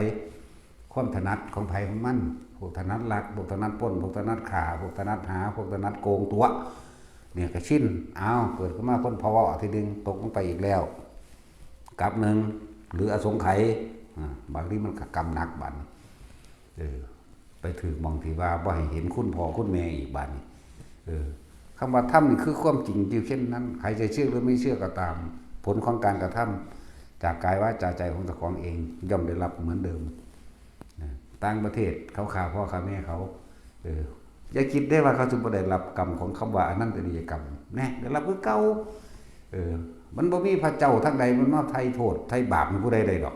ความถนัดของไผของมันพวกถนัดรักพวกถนัดปล้นพวกถนัดขาพวกถนัดหาพวกถนัดโกงตัวเนี่ยก็ชินเกิดขึ้นมาพ้นภาวะทีนึงตกลงไปอีกแล้วกับหนึ่งหรืออสงไขยบางทีมันกรรมหนักบัดไปถือมองที่ว่าบ่ให้เห็นคุณพ่อคุณแม่อีกบัดนี้คำว่าธรรมนี่คือความจริงอยู่เช่นนั้นใครจะเชื่อหรือไม่เชื่อก็ตามผลของการกระทำจากกายวาจาใจของเจ้าของเองย่อมได้รับเหมือนเดิมต่างประเทศเขาฆ่าพ่อฆ่าแม่เขาอย่าคิดได้ว่าเขาจะบ่ได้รับกรรมของคำว่าอนันตริยกรรมแน่ได้รับคือเก่ามันบ่มีพระเจ้าทั้งใดมันมาไถ่โทษไถ่บาปมันผู้ใดดอก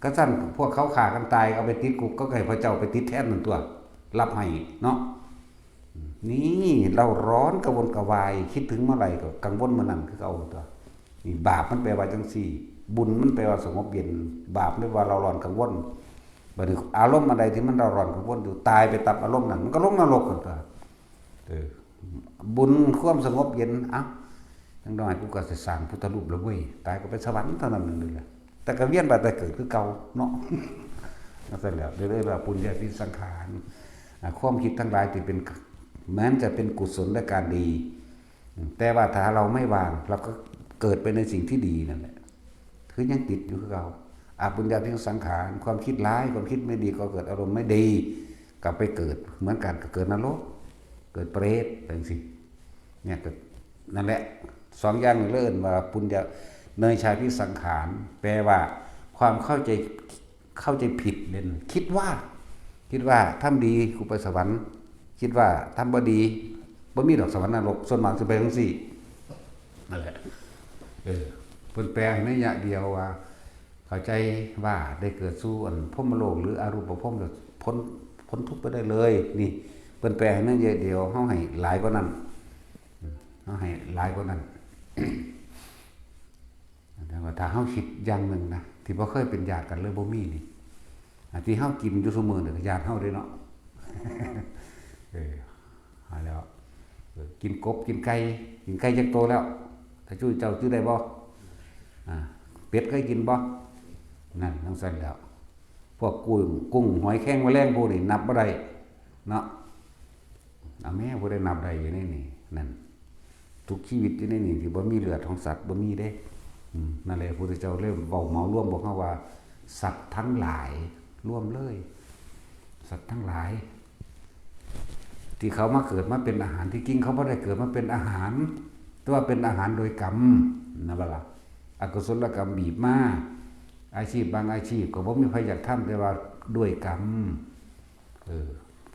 ก็สั่นพวกเขาฆ่ากันตายเอาไปติดคุกก็ให้พระเจ้าไปติดแทนนั่นตัวรับให้เนาะนี่เราร้อนกระวนกระวายคิดถึงเมื่อไหร่ก็กังวลเมื่อนั้นคือเอาตัวนี่บาปมันแปลว่าจังซี่บุญมันแปลว่าสงบเย็นบาปนี่ว่าเราร้อนกังวลบัดนี้อารมณ์อะไรที่มันเราร้อนกังวลอยู่ตายไปตับอารมณ์นั้นมันก็ลงนรกกันตัวบุญความสงบเย็นจังน้อยกูก็สิสร้างพุทธรูปแล้วเว้ยตายก็ไปสวรรค์เท่านั้นนึงแหละแต่ก็เวียนไปแต่เกิดคือเก่าเนาะนั่นแหละเรื่อยๆว่าปุญญาพิสังขารความคิดทั้งหลายที่เป็นแม้จะเป็นกุศลและการดีแต่ว่าถ้าเราไม่วางเราก็เกิดไปในสิ่งที่ดีนั่นแหละคือยังติดอยู่คือเก่าปุญญาพิสังขารความคิดร้ายความคิดไม่ดีก็เกิดอารมณ์ไม่ดี กลับไปเกิดเหมือนกันก็เกิดนรกเกิดเปรตจังซี่เนี่ยก็นั่นแหละสองอย่างเลิ่นว่าปุญญาเนยชาพิสังขารแปลว่าความเข้าใจผิดเด่นคิดว่าทำดีกูไปสวรรค์คิดว่าทำบ่ดีบ่มีดอกสวรรค์นรกส่วนมากสิไปจังซี่นั่นแหละเพิ่นแปลให้นัยยะเดียวว่าเข้าใจว่าได้เกิดสู่อันพรหมโลกหรืออรูปภพแล้วพ้นทุกข์ไปได้เลยนี่เพิ่นแปลให้นัยยะเดียวเฮาให้หลายกว่านั้นเฮาให้หลายกว่านั้นแต่ว่าถ้าเฮาคิดอย่างนึงนะที่บ่เคยเป็นญาติกันเลยบ่มีนี่ที่เฮากินอยู่ซุมื้อนี่ก็ญาติเฮาเด้เนาะหาแล้วกินกบกินไก่จักโตแล้วถ้าจุ้ยเจ้าจื้อได้บ่เป็ดเคยกินบ่นั่นจังซั่นแล้วพวกกุ้งหอยแครงแมลงพวกนี้นับบ่ได้เนาะแม่บ่ได้นับได้อยู่ในนี่นั่นทุกชีวิตอยู่ในนี่ที่บ่มีเลือดของสัตว์บ่มีเด้นั่นแหละพระพุทธเจ้าเริ่มเว้าเหมารวมบอกว่าสัตว์ทั้งหลายรวมเลยสัตว์ทั้งหลายที่เขามาเกิดมาเป็นอาหารที่จริงเขาบ่ได้เกิดมาเป็นอาหารแต่ว่าเป็นอาหารโดยกรรมนะบ่ล่ะอกุศลกรรมบีบมาอาชีพบางอาชีพก็บ่มีใครอยากทำแต่ว่าด้วยกรรม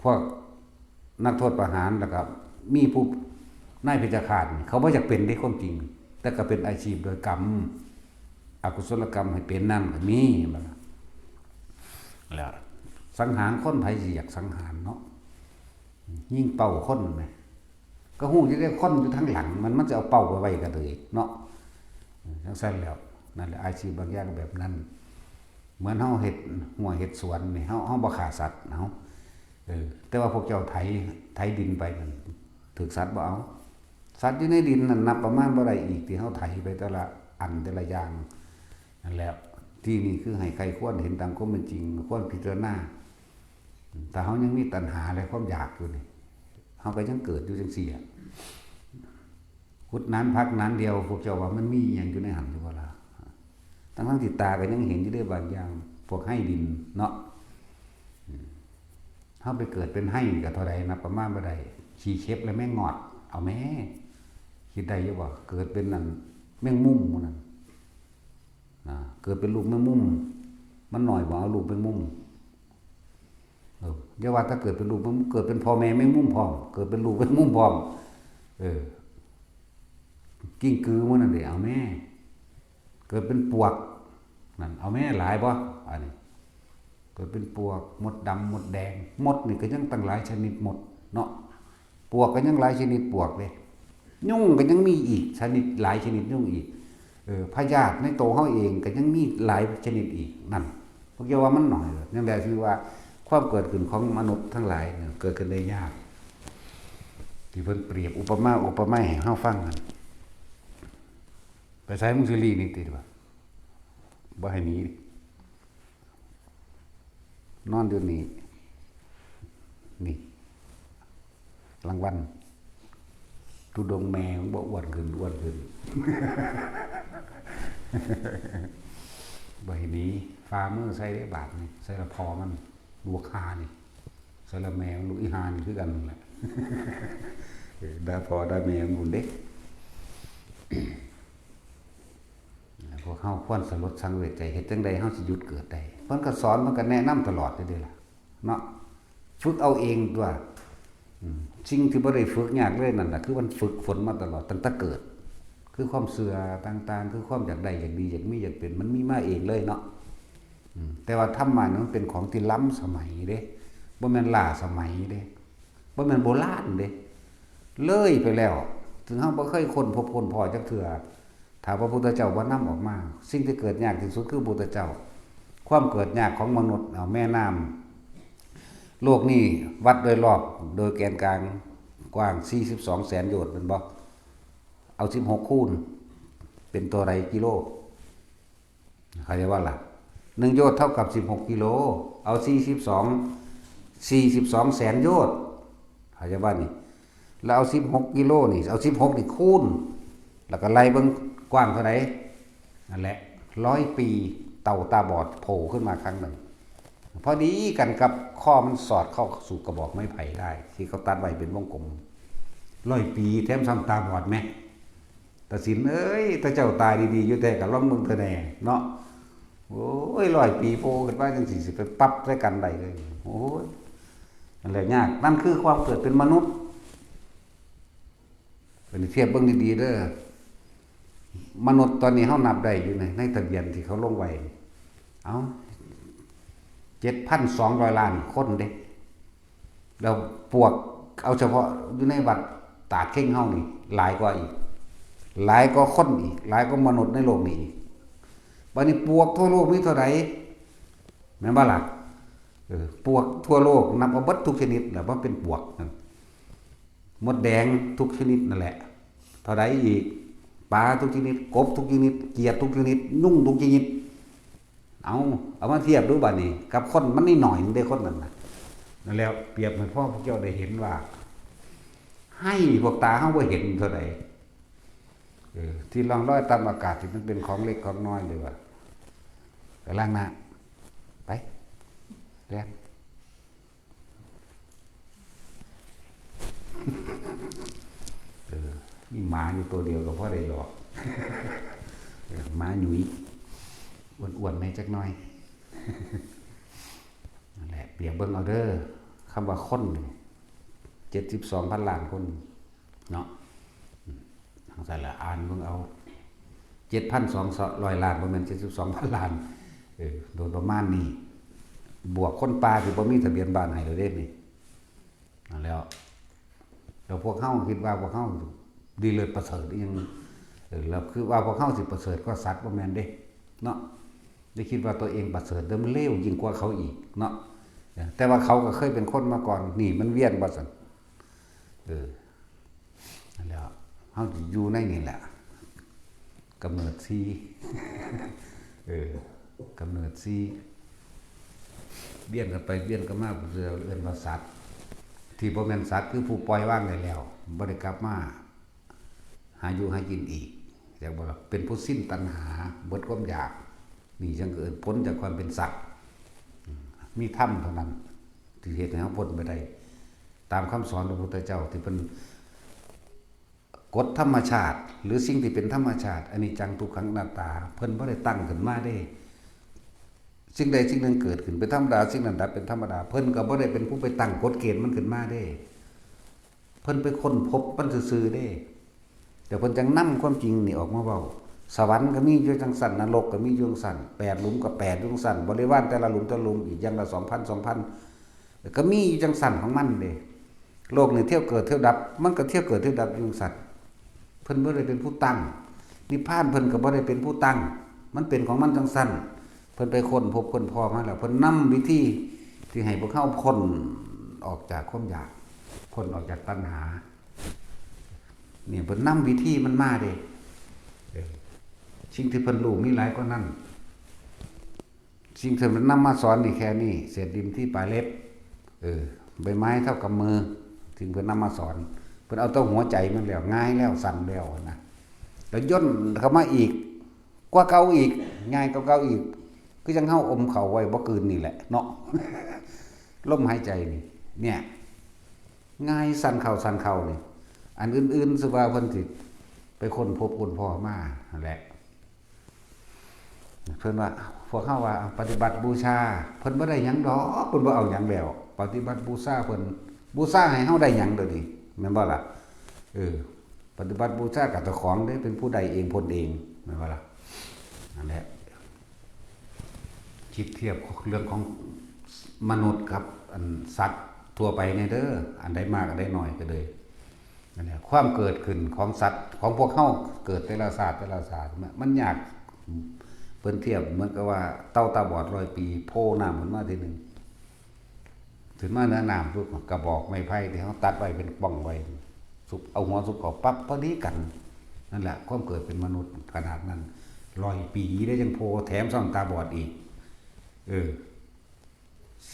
พวกนักโทษประหารแล้วก็มีผู้นายเพชฌฆาตเขาบ่อยากเป็นได้ความจริงแต่ก็เป็นอาชีพโดยกรรมอกุศลกรรมให้เป็นนั่นก็มีบ่ล่ะแล้วสังหารคนไผสิอยากสังหารเนาะยิงเป้าคนแหมก็ฮู้อยู่ได้คนอยู่ทางหลังมันจะเอาเป้าไปไว้กันเลยเนาะจังซั่นแล้วนั่นแหละอาชีพบางอย่างแบบนั้นเหมือนเฮาเฮ็ดหัวเฮ็ดสวนนี่เฮาบ่ฆ่าสัตว์เฮาแต่ว่าพวกเจ้าไถดินไปนั่นถูกสัตว์บ่เอาสัตว์อยู่ในดินนั่นนับประมาณบ่ได้อีกที่เฮาไถไปแต่ละอันแต่ละอย่างนั่นแหละที่นี่คือให้ใครควรเห็นตามความเป็นจริงควรพิจารณาแต่เฮายังมีตัณหาและความอยากอยู่นี่เฮาก็ยังเกิดอยู่จังซี่ขุดนั้นพักนั้นเดียวพวกเจ้าว่ามันมีหยังอยู่ในหันอยู่บ่ล่ะทั้งที่ตาก็ยังเห็นอยู่ได้บางอย่างพวกให้ดินเนาะเฮาไปเกิดเป็นให้ก็เท่าใดนับประมาณบ่ได้ขี้เข็บและแม่งงอดเอาแม่คิดได้อยู่บ่เกิดเป็นนั่นแมงมุมหมู่นั่นเกิดเป็นลูกแมงมุมมันหน่อยบ่เอาลูกแมงมุมอย่าว่าถ้าเกิดเป็นลูกมันเกิดเป็นพ่อแม่แมงมุมพร้อมเกิดเป็นลูกแมงมุมพร้อมกิ้งกือมันนั่นเด้เอาแม่เกิดเป็นปวกนั่นเอาแม่หลายบ่อันนี้เกิดเป็นปวกมดดำมดแดงมดนี่ก็ยังตั้งหลายชนิดหมดเนาะปวกก็ยังหลายชนิดปวกเลยยุ่งก็ยังมีอีกชนิดหลายชนิดยุ่งอีกพยาธิในตัวเฮาเองก็ยังมีหลายชนิดอีกนั่นพวกเจ้าว่ามันหน่อยนั่นแหละคือว่าความเกิดขึ้นของมนุษย์ทั้งหลายเนี่ยเกิดขึ้นได้ยากที่เพิ่นเปรียบอุปมาให้เฮาฟังกันไปใช้มุสลีนี่ติดว่าบ่ให้หนีนอนอยู่นี่รางวัลทุดงแมวบ่อ้วนขึ้นบ่ให้หนีฝ่ามือใส่ได้บาทนี่ใส่ละพอมันลูกหานี่ใส่ละแมวลูกอีหานี่คือกันแหละได้พอได้แมวหมุนเด็กพวกเฮาควรสลดสังเวชใจเฮ็ดจังได๋เฮาสิหยุดเกิดได้เพิ่นก็สอนมันก็แนะนำตลอดเด้ล่ะเนาะฝึกเอาเองตัวสิ่งที่บ่ได้ฝึกยากเลยนั่นน่ะคือมันฝึกฝนมาตลอดตั้งแต่เกิดคือความเสื่อต่างๆคือความอยากได้อยากดีอยากมีอยากเป็นมันมีมาเองเลยเนาะแต่ว่าธรรมะมันเป็นของที่ล้ำสมัยเด้บ่แม่นล้าสมัยเด้บ่แม่นโบราณเด้เลยไปแล้วถึงเฮาบ่เคยค้นพบค้นพอจักเทื่อถ้าพระพุทธเจ้าบ่นำออกมาสิ่งที่เกิดยากที่สุดคือพระพุทธเจ้าความเกิดยากของมนุษย์แม่น้ำโลกนี้วัดโดยรอบโดยแกนกลางกว้าง42แสนโยชน์แม่นบ่เอา16คูณเป็นตัวไรกิโลเข้าใจว่าล่ะ1โยชน์เท่ากับ16กิโลเอา42แสนโยชน์เข้าใจว่านี่แล้วเอา16กิโลนี่เอา16นี่คูณแล้วก็ไล่เบิ่งกว้างเท่าไหร่นั่นแหละ100ปีเต่าตาบอดโผล่ขึ้นมาครั้งหนึ่ง พอดีกันกับข้อมันสอดเข้าสู่กระบอกไม้ไผ่ได้ที่เขาตัดไว้เป็นวงกลม100 ปีแถมซ้ำตาบอดไหมตัดสินถ้าเจ้าตายดีๆอยู่แต่กับล่องเมืองเธอแน่เนาะโอ้ย100 ปีโผล่ขึ้นมาจังสิไปปั๊บใส่กันได้เลยโอ้ยนั่นแหละยากนั่นคือความเกิดเป็นมนุษย์เป็นเทียบเบิ่งดีๆเด้อมนุษย์ตอนนี้เฮานับได้อยู่ในทะเบียนที่เขาลงไว้เอา7,200 ล้านคนเด้แล้วพวกเอาเฉพาะอยู่ในวัดตาดเข่งเฮานี่หลายกว่าอีกหลายกว่าคนอีกหลายกว่ามนุษย์ในโลกนี้อีกบัดนี้ปวกทั่วโลกมีเท่าใดแม่นบ่ล่ะปวกทั่วโลกนับเอาเบิดทุกชนิดแล้วว่าเป็นปวกนั่นมดแดงทุกชนิดนั่นแหละเท่าใดอีกปลาทุกชนิดกบทุกชนิดเกียดทุกชนิดยุ่งทุกชนิดเอามาเทียบดูบัดนี้กับคนมันนี่หน่อยนึงได้คนนั้นน่ะนั่นแล้วเปรียบเหมือนพ่อพวกเจ้าได้เห็นว่าให้พวกตาเฮาบ่เห็นเท่าใดที่ล่องลอยตามอากาศที่มันเป็นของเล็กของน้อยเลยว่าไปล้างหน้าไปเรียนมีหมาอยู่ตัวเดียวก็พอได้หรอกหมาหนุ่ยอ้วนๆในจักหน่อยนั่นแหละเปรียบเบิ่งเอาเด้อคำว่าคน72,000 ล้านคนเนาะทางสายละอ่านเบิ่งเอา 7,200 ล้านบ่แม่น72,000 ล้านโดยประมาณนี้บวกคนป่าที่บ่มีทะเบียนบ้านให้เลยเด้นี่นั่นแล้วพวกเฮาคิดว่าพวกเฮาดีเลิศประเสริฐอีหยังแล้วคือว่าพวกเฮาสิประเสริฐกว่าสัตว์บ่แม่นเด้เนาะได้คิดว่าตัวเองประเสริฐเด้อมันเลวยิ่งกว่าเขาอีกเนาะแต่ว่าเขาก็เคยเป็นคนมาก่อนนี่มันเวียนบ่ซั่นนั่นแล้วเฮาอยู่ในนี่แหละกำเนิดซีกำเนิดซีเบี้ยนกันไปเบี้ยนกันมาเรื่องว่าสัตว์ที่บ่แม่นสัตว์คือผู้ปล่อยว่างได้แล้วบ่ได้กลับมาหาอยู่หากินอีกอย่างบ่ล่ะเป็นผู้สิ้นตัณหาเบิดความอยากนี่จังเกิดพ้นจากความเป็นสัตว์มีธรรมเท่านั้นที่เฮ็ดให้เฮาพ้นไปได้ตามคำสอนของพระพุทธเจ้าที่เพิ่นกฎธรรมชาติหรือสิ่งที่เป็นธรรมชาติอนิจจังทุกขังอนัตตาเพิ่นบ่ได้ตั้งขึ้นมาได้สิ่งใดสิ่งหนึ่งเกิดขึ้นเป็นธรรมดาสิ่งนั้นดับเป็นธรรมดาเพิ่นก็บ่ได้เป็นผู้ไปตั้งกฎเกณฑ์มันขึ้นมาได้เพิ่นไปค้นพบมันซื่อๆได้แต่เพิ่นจังนำความจริงนี่ออกมาเว้าสวรรค์ก็มีอยู่จังสั่นนรกก็มีอยู่จังสั่น8หลุมก็8อยู่จังสั่นบริวารแต่ละหลุมแต่ละหลุมอีกอย่างละ2,000 ก็มีอยู่จังสั่นของมันเด้โลกนี่เที่ยวเกิดเที่ยวดับมันก็เที่ยวเกิดเที่ยวดับอยู่จังสั่นเพิ่นบ่ได้เป็นผู้ตั้งนิพพานเพิ่นก็บ่ได้เป็นผู้ตั้งมันเป็นของมันจังสั่นเพิ่นไปค้นพบค้นพอมาแล้วเพิ่นนำวิธีที่ให้พวกเฮาพ้นออกจากความอยากพ้นออกจากตัณหาเนี่ยเพิ่นนำวิธีมันมาเด้สิ่งที่เพิ่นรู้มีหลายกว่านั้นสิ่งที่เพิ่นนำมาสอนนี่แค่นี้เศษดินที่ปลายเล็บใบไม้เท่ากับมือถึงเพิ่นนำมาสอนเพิ่นเอาตัวหัวใจมันแล้วง่ายแล้วสั่นแล้วนะแล้วย่นเข้ามาอีกกว่าเก่าอีกง่ายกว่าเก่าอีกคือจังเฮาอมเข้าไว้บ่คืนนี่แหละเนาะลมหายใจนี่เนี่ยง่ายสั่นเข้านี่อันอื่นๆสิว่าเพิ่นสิไปค้นพบค้นพอมานั่นแหละเพิ่นว่าพวกเฮาว่าปฏิบัติบูชาเพิ่นบ่ได้หยังดอกเพิ่นบ่เอาหยังแล้วปฏิบัติบูชาเพิ่นบูชาให้เฮาได้หยังเด้อนี่แม่นบ่ล่ะปฏิบัติบูชากับเจ้าของได้เป็นผู้ใดเองพ้นเองแม่นบ่ล่ะนั่นแหละคิดเทียบเรื่องของมนุษย์กับอันสัตว์ทั่วไปในเด้ออันใดมากอันใดน้อยก็เลยนั่นแหละความเกิดขึ้นของสัตว์ของพวกเฮาเกิดแต่ละศาสตร์มันยากเพิ่นเทียบเหมือนกับว่าเต่าตาบอด100 ปีโผล่น้ำขึ้นมาทีนึงถึงมาเนื้อน้ำปุ๊บกระบอกไม้ไผ่ที่เฮาตัดไว้เป็นป่องไว้สุกเอาหัวสุกเข้าปั๊บพอดีกันนั่นแหละความเกิดเป็นมนุษย์ขนาดนั้น100 ปีได้ยังโผล่แถมส่องตาบอดอีก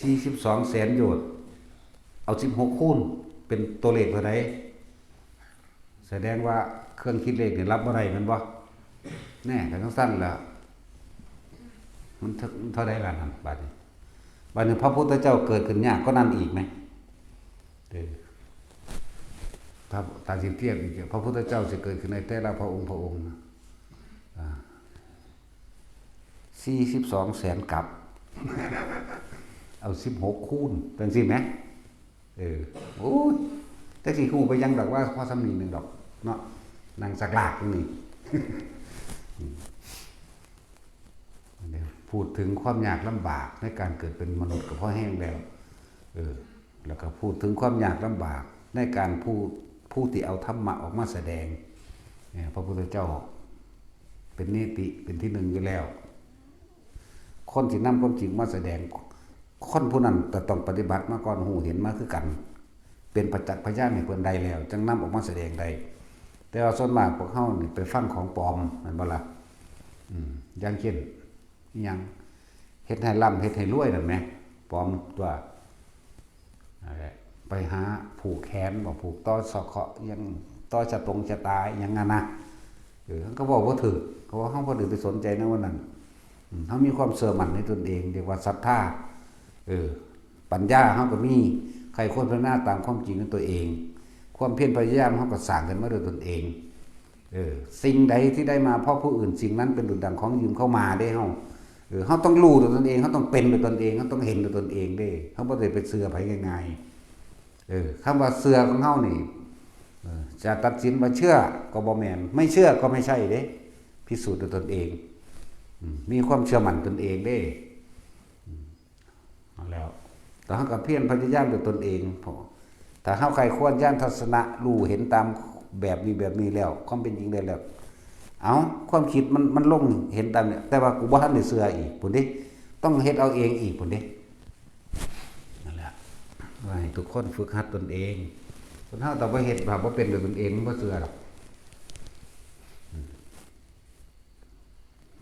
42 แสนโยชน์เอา16คูณเป็นตัวเลขเท่าใดแสดงว่าเครื่องคิดเลขนี่รับบ่ได้แม่นบ่แน่ก็จังซั่นล่ะมันเท่าใดล่ะนั่นบัดนี้ วันนึงพระพุทธเจ้าเกิดขึ้นยากก็นั่นอีกไหมถ้าตาสิเทียบอีกพระพุทธเจ้าจะเกิดขึ้นในแต่ละพระองค์42 แสนกับเอา16 คูณเป็นสิไหมโอ้ยแต่สิคูไปยังดอกว่าพอสำนีหนึ่งดอกเนาะนางสักหลากนี่พูดถึงความยากลำบากในการเกิดเป็นมนุษย์กับพ่อแห้งแล้วแล้วก็พูดถึงความยากลำบากในการผู้ที่เอาธรรมะออกมาแสดงพระพุทธเจ้าเป็นนิติเป็นที่หนึ่งอยู่แล้วคนที่นำความจริงมาแสดงคนผู้นั้นแต่ต้องปฏิบัติมาก่อนหูเห็นมาคือกันเป็นประจักษ์พยานในเพิ่นใดแล้วจึงนำออกมาแสดงได้แต่ว่าส่วนมากพวกเฮานี่ไปฟังของปลอมนั่นบ่ล่ะอย่างเช่นยังเฮ็ดให้ร่ำเฮ็ดให้รวยนั่นแหมปลอมตัวไปหาผูกแขนบ่ผูกต่อสะเคาะยังต่อชะตรงชะตาอย่างนั้นนะเขาบอกว่าถือเขาว่าเฮาบ่ได้ไปสนใจในวันนั้นเฮามีความเชื่อมั่นในตนเองเรียกว่าศรัทธาปัญญาเฮาก็มีใครคนพระหน้าตามความจริงของตัวเองความเพียรพยายามเฮาก็สร้างกันมาด้วยตนเองสิ่งใดที่ได้มาเพราะผู้อื่นสิ่งนั้นเป็นดุจดังของยืมเข้ามาได้เฮาเขาต้องรู้ด้วยตนเองเขาต้องเป็นด้วยตนเองเขาต้องเห็นด้วยตนเองได้เขาบ่ได้ไปเชื่อไผง่ายๆคำว่าเชื่อของเฮานี่จะตัดสินว่าเชื่อก็บ่แม่นไม่เชื่อก็ไม่ใช่เด้พิสูจน์ด้วยตนเองมีความเชื่อมั่นตนเองได้เอาแล้วแต่เฮาก็เพียรพยายามด้วยตนเองพอถ้าเฮาใครควรย่านทัศนะรู้เห็นตามแบบนี้แล้วความเป็นจริงได้แล้วเอาความคิดมันลงเห็นตามเนี่ยแต่ว่ากูบ่ทันได้เชื่ออีกพุ่นดิต้องเฮ็ดเอาเองอีกพุ่นดินั่นแหละว่าให้ทุกคนฝึกหัดตนเองคนเฮาแต่บ่เฮ็ดแบบบ่เป็นด้วยตนเองมันบ่เชื่อหรอก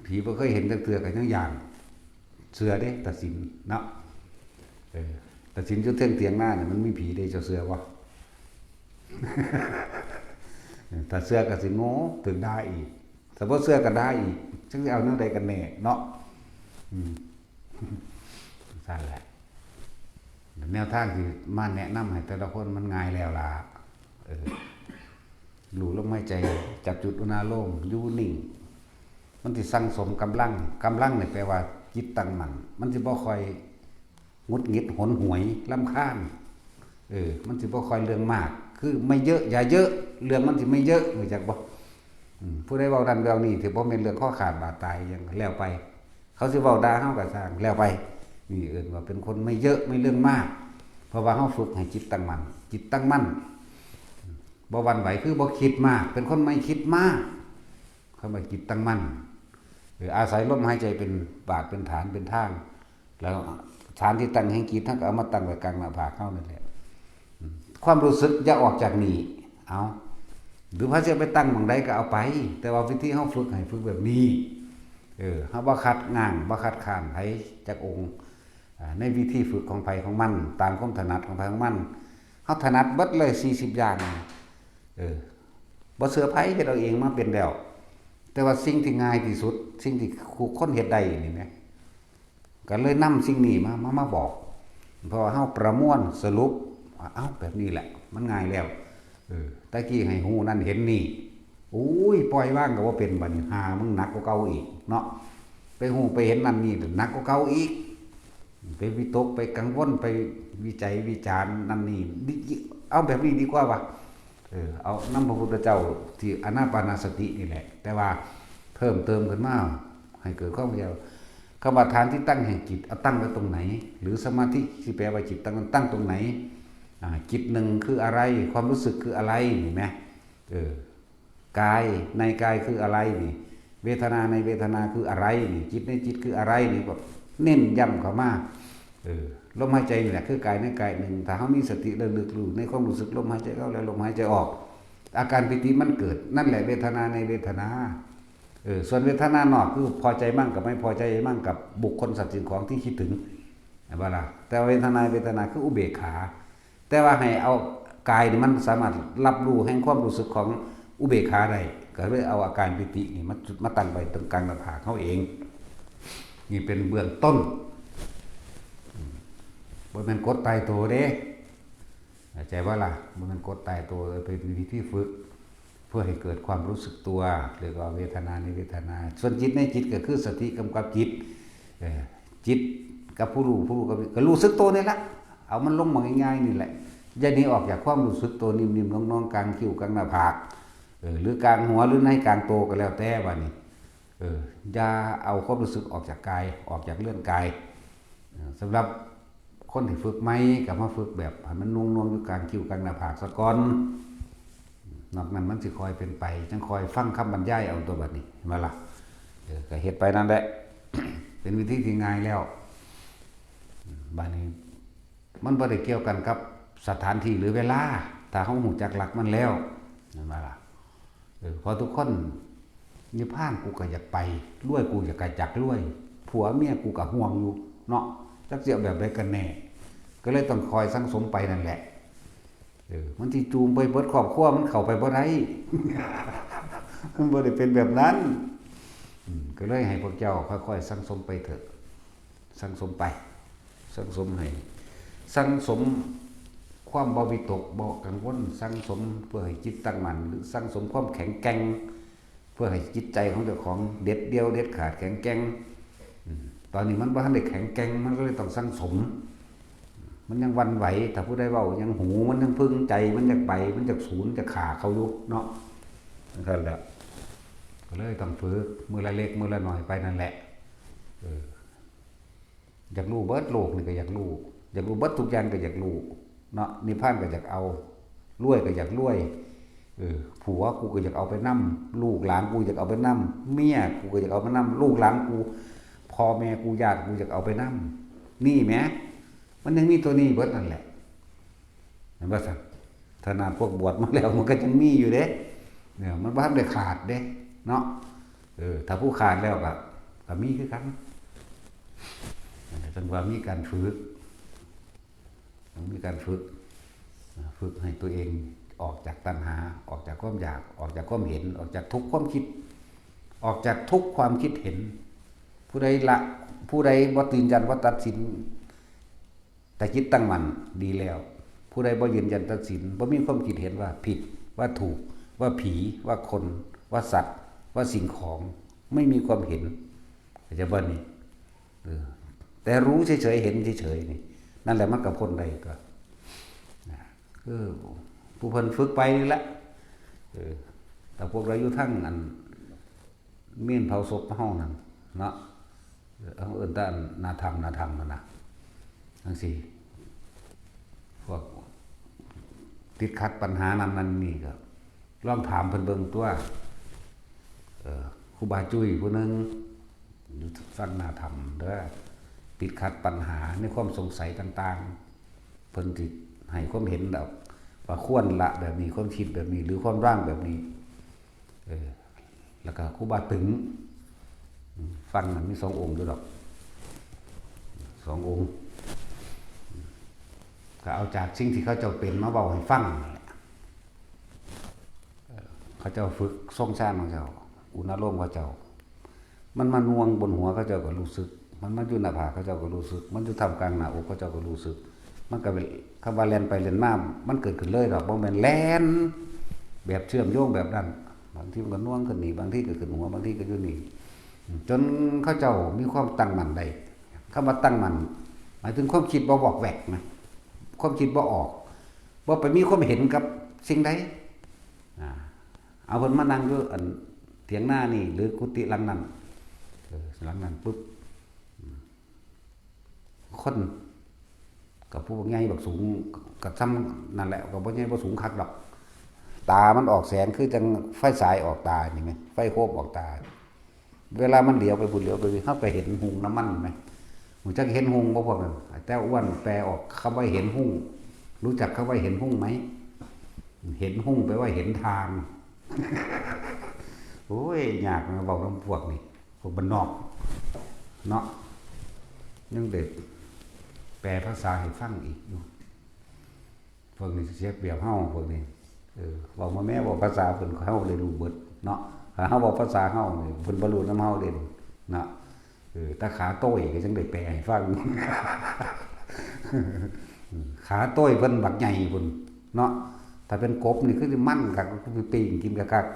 ผีบ่เคยเห็นจักเทื่อก็ยังย่านเชื่อเด้ตัดสินเนาะตัดสินอยู่เทิงเตียงหน้าเนี่ยมันมีผีได้เจ้าเชื่อบ่ ถ้าเชื่อก็สิโง่ถึงได้อีกถ้าบ่เชื่อก็ได้อีกจังสิเอาแนวใดกันแน่เนาะสั่นแหละแนวทางที่มาแนะนำให้แต่ละคนมันง่ายแล้วล่ะรู้ลมหายใจจับจุดอุณาโลมอยู่นิ่งมันสิสั่งสมกำลังนี่แปลว่าจิตตั้งมั่นมันสิบ่ค่อยงุดหงิดหนหวยรำคาญมันสิบ่ค่อยเรื่องมากคือไม่เยอะอย่าเยอะเรื่องมันสิไม่เยอะรู้จักบ่ผู้ใดเว้าดันเว้านี่ถือบ่แม่นเรื่องข้อขาดบาดตายอย่างแล้วไปเขาสิเว้าด่าเฮาก็สร้างแล้วไปนี่เอิ้นว่าเป็นคนไม่เยอะไม่เรื่องมากเพราะว่าเฮาฝึกให้จิตตั้งมั่นบ่หวั่นไหวคือบ่คิดมากเป็นคนไม่คิดมากคำว่าจิตตั้งมั่นอาศัยลมหายใจเป็นบาทเป็นฐานเป็นทางแล้วฐานที่ตั้งแห่งจิตท่านก็เอามาตั้งไว้กลางหน้าผากเฮานั่นแหละความรู้สึกอย่าออกจากนี่เอาหรือพระเจ้าไปตั้งหม่องใดก็เอาไปแต่ว่าวิธีเฮาฝึกให้ฝึกแบบนี้เฮาบ่คัดง้างบ่คัดค้านไผจักองค์ในวิธีฝึกของไผของมันตามความถนัดของไผของมันเฮาถนัดเบิดเลย40อย่างบ่เชื่อไผเฮ็ดเอาเองมาเป็นแล้วแต่ว่าสิ่งที่ง่ายที่สุดสิ่งที่คนเฮ็ดได้นี่แหมก็เลยนำสิ่งนี้มาบอกเพราะว่าเฮาประมวลสรุปเอ้าแบบนี้แหละมันง่ายแล้วตะกี้ให้ฮู้นั่นเห็นนี่โอ้ยปล่อยว่างก็บ่เป็นบัดนี้หามึงหนักกว่าเก่าอีกเนาะไปฮู้ไปเห็นนั่นนี่หนักกว่าเก่าอีกไปวิตกไปกังวลไปวิจัยวิจารณ์นั่นนี่เอาแบบนี้ดีกว่าว่ะเอานำพระพุทธเจ้าที่อานาปานสตินี่แหละแต่ว่าเพิ่มเติมขึ้นมาให้เกิดความเข้าใจกรรมฐานที่ตั้งแห่งจิตเอาตั้งไว้ตรงไหนหรือสมาธิที่แปลว่าจิตตั้งตรงไหนจิตหนึ่งคืออะไรความรู้สึกคืออะไรนี่ไหมกายในกายคืออะไรนี่เวทนาในเวทนาคืออะไรนี่จิตในจิตคืออะไรนี่ก็เน้นย้ำเข้ามาลมหายใจนี่แหละคือกายในกายหนึ่งถ้าเขามีสติระลึกรู้ในความรู้สึกลมหายใจเข้าและลมหายใจออกอาการปิติมันเกิดนั่นแหละเวทนาในเวทนาส่วนเวทนานอกคือพอใจมั่งกับไม่พอใจมั่งกับบุคคลสัตว์สิ่งของที่คิดถึงเวลาแต่เวทนาคืออุเบกขาแต่ว่าให้เอากายนี่มันสามารถรับรู้แห่งความรู้สึกของอุเบกขาได้ก็เลยเอาอาการปิตินี่มาตั้งไว้ตรงกลางหน้าผากเขาเองนี่เป็นเบื้องต้น บ่แม่นกดตายตัวเด้เข้าใจว่าล่ะบ่แม่นกดตายตัวเป็นวิธีฝึกเพื่อให้เกิดความรู้สึกตัวเรียกว่าเวทนานิเวทนาส่วนจิตในจิตก็คือสติกำกับจิตจิตกับผู้รู้ก็รู้สึกตัวนี่ละเอามันลงมาง่ายๆนี่แหละอย่าหนีออกจากความรู้สึกตัวนิ่มๆน้องๆกลางคิ้วกลางหน้าผากหรือกลางหัวหรือในกลางโตก็แล้วแต่ว่านี่อย่าเอาความรู้สึกออกจากกายออกจากเรื่องกายสำหรับคนที่ฝึกไหมกับมาฝึกแบบให้มันนุ่งๆอยู่กลางคิ้วกลางหน้าผากซะก่อนนอกนั้นมันสิคอยเป็นไปจังคอยฟังคำบรรยายเอาตัวบัดนี้มาล่ะก็เฮ็ดไปนั่นแหละ เป็นวิธีที่ง่ายแล้วบัดนี้มันบ่ได้เกี่ยวกันกับสถานที่หรือเวลาถ้าเฮาฮู้จักหลักมันแล้วมาล่ะพอทุกคนนิพพานกูก็อยากไปรวยกูอยากจักรวยผัวเมียกูก็ห่วงอยู่เนาะจักเสียแบบใดกันแน่ก็เลยต้องคอยสังสมไปนั่นแหละมันที่จูงไปเบิดครอบครัวมันเข้าไปบ่ได้ มันบ่ได้เป็นแบบนั้นก็เลยให้พวกเจ้าค่อยๆสังสมไปเถอะสังสมไปสังสมให้สังสมความบ่วิตกบ่กังวลสังสมเพื่อให้จิตตั้งมั่นหรือสังสมความแข็งแกร่งเพื่อให้จิตใจของเจ้าของเด็ดเดียวเด็ดขาดแข็งแกร่งตอนนี้มันบ่ทันได้แข็งแกร่งมันก็เลยต้องสังสมมันยังวันไหวถ้าผู้ใดเว้ายังหูมันยังพึ่งใจมันอยากไปมันอยากสูญจะขาเขาอยู่เนาะนั่นแหละก็เลยต้องฝึกมือละเล็กมือละหน่อยไปนั่นแหละอยากรู้เบิดโลกนี่ก็อยากรู้เบิดทุกอย่างก็อยากรู้เนาะนิพพานก็อยากเอารวยก็อยากรวยผัวกูก็อยากเอาไปนำลูกหลานกูอยากเอาไปนำเมียกูก็อยากเอาไปนำลูกหลานกูพ่อแม่กูญาติกูอยากเอาไปนำนี่แหมมันยังมีตัวนี้เบิดนั่นแหละเห็นบ่ซั่นถ้านาพวกบวชมาแล้วมันก็ยังมีอยู่เด้เนี่ยมันบ่ทันได้ขาดเด้เนาะถ้าผู้ขาดแล้วก็มีคือกันจังว่ามีการฝึกให้ตัวเองออกจากตัณหาออกจากความอยากออกจากความเห็นออกจากทุกความคิดออกจากทุกความคิดเห็นผู้ใดบ่ยืนยันว่าตัดสินแต่จิตตั้งมั่นดีแล้วผู้ใดบ่ยืนยันตัดสินบ่มีความคิดเห็นว่าผิดว่าถูกว่าผีว่าคนว่าสัตว์ว่าสิ่งของไม่มีความเห็นจะบ่นี่แต่รู้เฉยๆเห็นเฉยๆนี่นั่นแหละมันก็พ้นได้ก็คือผู้เพิ่นฝึกไปนี่แหละแต่พวกเราอยู่ทั้งอันเมียนเผาศพเฮานั่นเนาะเอาเอิ้นแต่นาธรรมนั่นน่ะจังซี่พวกติดขัดปัญหานั้นนี่ก็ลองถามเพิ่นเบิ่งตัวครูบาจุ้ยผู้นึงอยู่ฟังนาธรรมเด้อติดขัดปัญหาในความสงสัยต่างๆเพิ่นสิให้ความเห็นแบบว่าควรละแบบนี้ความคิดแบบนี้หรือความร่างแบบนี้แล้วก็ครูบาตึงฟังมันมี2องค์ด้วยดอก2องค์ก็เอาจากสิ่งที่เขาเจ้าเป็นมาเว้าให้ฟังเขาเจ้าฝึกทรงชาติของเจ้าอุณโลมเขาเจ้ามันมาน่วงบนหัวเขาเจ้าก็รู้สึกมันมาอยู่หน้าผากเขาเจ้าก็รู้สึกมันอยู่ท่ามกลางหน้าอกเขาเจ้าก็รู้สึกมันก็เป็นคำว่าแล่นไปแล่นมามันเกิดขึ้นเลยดอกบ่แม่นแล่นแบบเชื่อมโยงแบบนั้นบางทีมันก็น่วงขึ้นนี่บางทีก็ขึ้นหัวบางทีก็อยู่นี่จนเขาเจ้ามีความตั้งมั่นได้คำว่าตั้งมั่นหมายถึงความคิดบ่บอกแวกนะความคิดบ่ออกบ่ไปมีความเห็นกับสิ่งใดเอาเพิ่นมานั่งอยู่อันเถียงหน้านี่หรือกุฏิหลังนั้นหลังนั้นปุ๊บคนกับผู้ใหญ่บักสูงกับซ้ำนั่นแหละกับผู้ใหญ่บ่สูงคักดอกตามันออกแสงคือจังไฟฉายออกตานี่มั้ยไฟโคบออกตาเวลามันเหลียวไปบุญเหลียวไปเฮาก็เห็นหุงน้ำมันมั้ยรู้จักเห็นหุงบ่พวกนั้นแต่อ้วนแปลออกคำว่าเห็นหุงรู้จักคำว่าเห็นหุงมั้ยเห็นหุงแปลว่าเห็นทางโอ้ยยากนะเว้านำพวกนี่พวกบ้านนอกเนาะยังเด็กแปลภาษาให้ฟังอีกอยู่พวกนี้เสียเปรียบเฮาพวกนี้เว้ามาแม่บอกภาษาเพิ่นเฮาเลยรู้เบิดเนาะถ้าเฮาบอกภาษาเฮานี่เพิ่นบ่รู้นำเฮาเด่นเนาะตาขาโต้ยก็จังได้แปลให้ฟัง ขาต้อยเพิ่นบักใหญ่พุ่นเนาะถ้าเป็นกบนี่คือสิมั่นคักคือปิ้งกินคักๆ